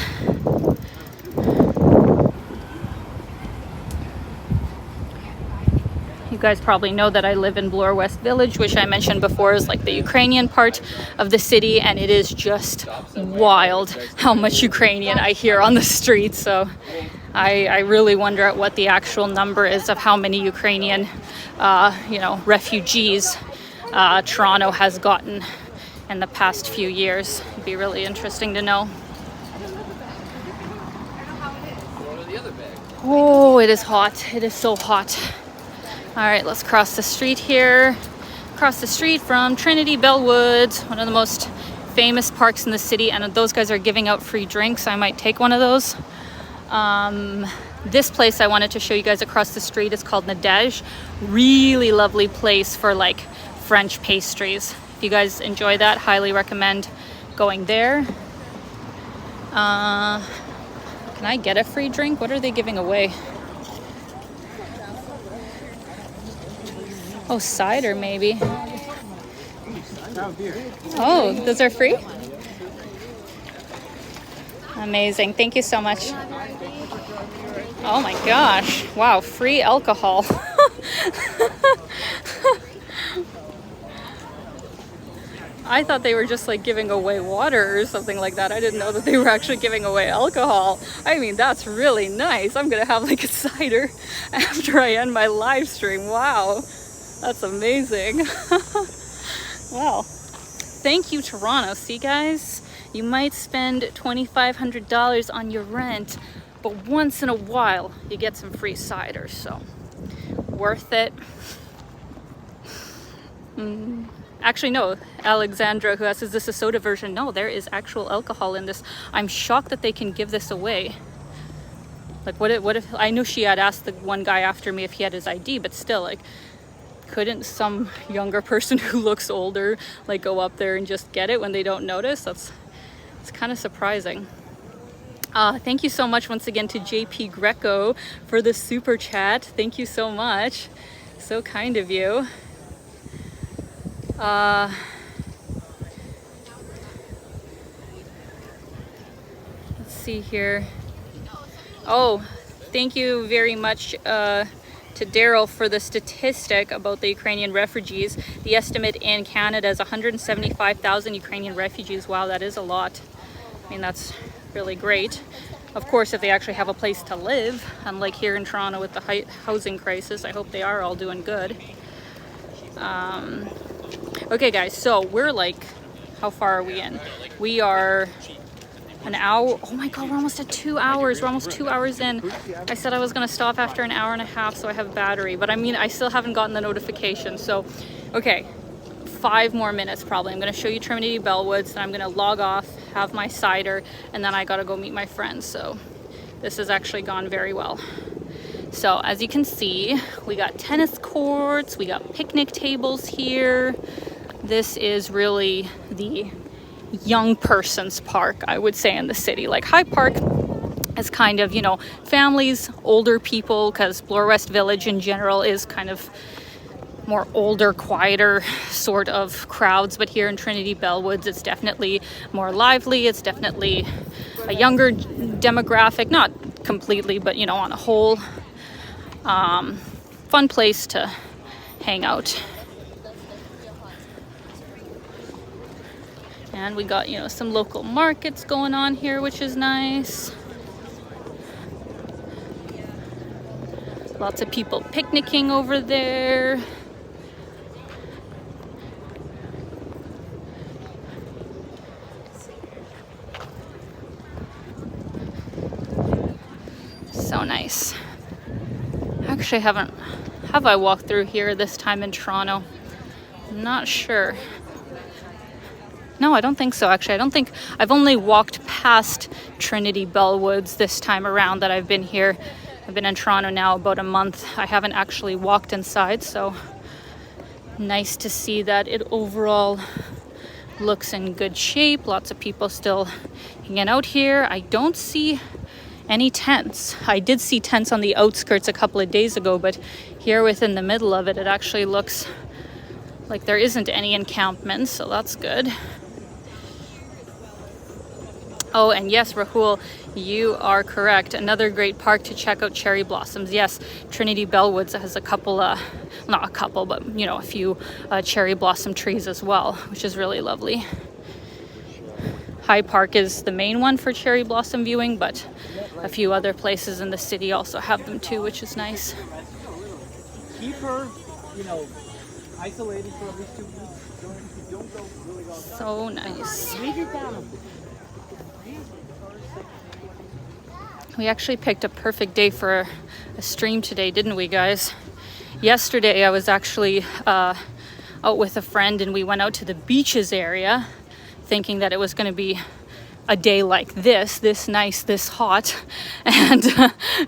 You guys probably know that I live in Bloor West Village, which I mentioned before is like the Ukrainian part of the city, and it is just wild how much Ukrainian I hear on the streets. So I really wonder at what the actual number is of how many Ukrainian, you know, refugees Toronto has gotten in the past few years. It'd be really interesting to know. Oh, it is hot. It is so hot. All right, let's cross the street here. Across the street from Trinity Bellwoods, one of the most famous parks in the city, and those guys are giving out free drinks. I might take one of those. This place I wanted to show you guys across the street is called Nadege. Really lovely place for like French pastries. If you guys enjoy that, highly recommend going there. Can I get a free drink? What are they giving away? Oh, cider maybe. Oh, those are free? Amazing. Thank you so much. Oh my gosh. Wow, free alcohol. I thought they were just like giving away water or something like that. I didn't know that they were actually giving away alcohol. I mean, that's really nice. I'm gonna have like a cider after I end my live stream. Wow. That's amazing. Well, thank you, Toronto. See, guys, you might spend $2,500 on your rent, but once in a while you get some free cider, so worth it. Actually, no, Alexandra, who asks, is this a soda version? No, there is actual alcohol in this. I'm shocked that they can give this away. Like, what if I knew she had asked the one guy after me if he had his ID, but still, like, couldn't some younger person who looks older like go up there and just get it when they don't notice? It's kind of surprising. Thank you so much once again to JP Greco for the super chat. Thank you so much. So kind of you. Let's see here. Oh, thank you very much to Daryl for the statistic about the Ukrainian refugees. The estimate in Canada is 175,000 Ukrainian refugees. Wow, that is a lot. I mean, that's really great. Of course, if they actually have a place to live, unlike here in Toronto with the housing crisis, I hope they are all doing good. Okay, guys, so we're like, how far are we in? We are an hour. Oh my god, we're almost at 2 hours. We're almost 2 hours in. I said I was gonna stop after an hour and a half so I have battery, but I mean, I still haven't gotten the notification. So, okay, 5 more minutes probably. I'm gonna show you Trinity Bellwoods, then I'm gonna log off, have my cider, and then I gotta go meet my friends. So this has actually gone very well. So as you can see, we got tennis courts, we got picnic tables here. This is really the young person's park, I would say, in the city. Like High Park is kind of, you know, families, older people, because Bloor West Village in general is kind of more older, quieter sort of crowds. But here in Trinity Bellwoods, it's definitely more lively. It's definitely a younger demographic, not completely, but, you know, on a whole, fun place to hang out. And we got, you know, some local markets going on here, which is nice. Lots of people picnicking over there. So nice. Actually, have I walked through here this time in Toronto? I'm not sure. No, I don't think so, actually. I don't think I've only walked past Trinity Bellwoods this time around that I've been here. I've been in Toronto now about a month. I haven't actually walked inside, so nice to see that it overall looks in good shape. Lots of people still hanging out here. I don't see any tents. I did see tents on the outskirts a couple of days ago, but here within the middle of it, it actually looks like there isn't any encampments, so that's good. Oh, and yes, Rahul, you are correct. Another great park to check out cherry blossoms. Yes, Trinity Bellwoods has a couple, not a couple, but you know, a few cherry blossom trees as well, which is really lovely. High Park is the main one for cherry blossom viewing, but a few other places in the city also have them too, which is nice. Keep her, you know, isolated for at least 2 weeks. Don't go really well. So nice. Leave it down. We actually picked a perfect day for a stream today, didn't we, guys? Yesterday I was actually out with a friend and we went out to the beaches area thinking that it was going to be a day like this nice, this hot, and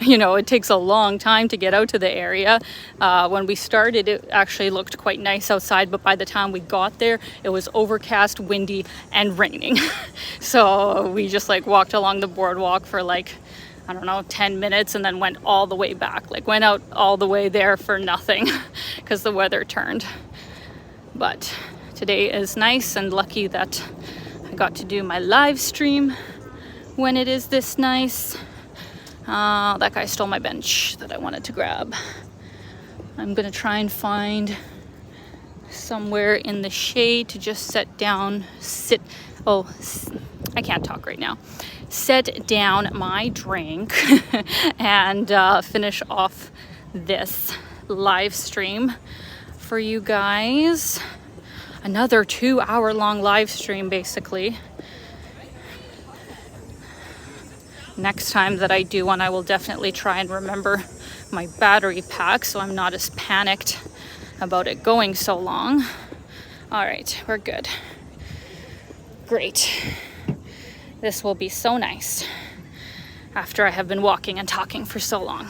you know, it takes a long time to get out to the area. When we started, it actually looked quite nice outside, but by the time we got there, it was overcast, windy, and raining. So we just like walked along the boardwalk for like, I don't know, 10 minutes and then went all the way back, like went out all the way there for nothing because the weather turned. But today is nice, and lucky that I got to do my live stream when it is this nice. That guy stole my bench that I wanted to grab. I'm gonna try and find somewhere in the shade to just I can't talk right now. Set down my drink and finish off this live stream for you guys. Another 2-hour-long live stream, basically. Next time that I do one, I will definitely try and remember my battery pack so I'm not as panicked about it going so long. All right, we're good. Great. This will be so nice after I have been walking and talking for so long.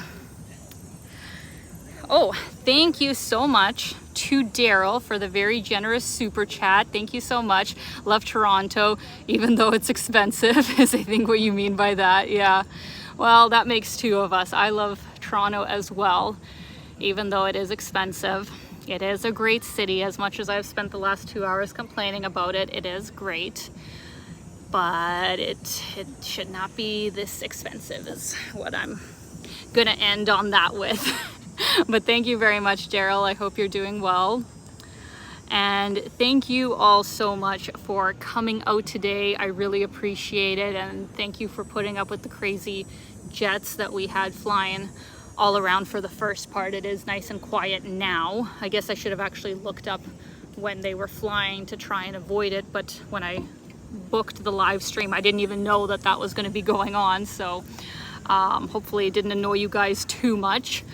Oh, thank you so much to Daryl for the very generous super chat. Thank you so much. Love Toronto, even though it's expensive, is I think what you mean by that. Yeah, well, that makes two of us. I love Toronto as well, even though it is expensive. It is a great city. As much as I've spent the last 2 hours complaining about it, it is great. But it should not be this expensive is what I'm gonna end on that with. But thank you very much, Daryl. I hope you're doing well. And thank you all so much for coming out today. I really appreciate it. And thank you for putting up with the crazy jets that we had flying all around for the first part. It is nice and quiet now. I guess I should have actually looked up when they were flying to try and avoid it. But when I booked the live stream, I didn't even know that that was going to be going on. So hopefully it didn't annoy you guys too much.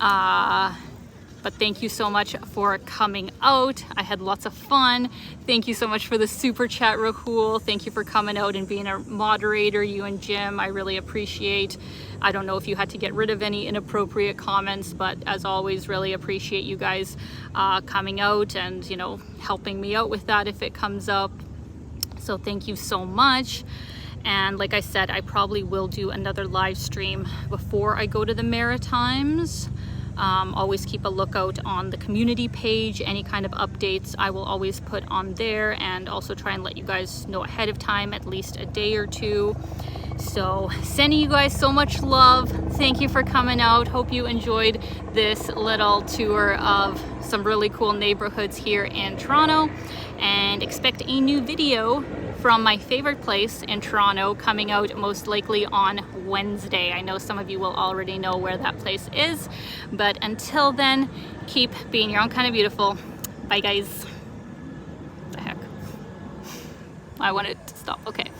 But thank you so much for coming out. I had lots of fun. Thank you so much for the super chat, Rahul. Thank you for coming out and being a moderator, you and Jim. I really appreciate. I don't know if you had to get rid of any inappropriate comments, but as always, really appreciate you guys coming out and, you know, helping me out with that if it comes up. So thank you so much. And like I said, I probably will do another live stream before I go to the Maritimes. Always keep a lookout on the community page. Any kind of updates I will always put on there, and also try and let you guys know ahead of time, at least a day or two. So sending you guys so much love. Thank you for coming out. Hope you enjoyed this little tour of some really cool neighborhoods here in Toronto, and expect a new video from my favorite place in Toronto coming out most likely on Wednesday. I know some of you will already know where that place is, but until then, keep being your own kind of beautiful. Bye guys. The heck? I wanted to stop. Okay.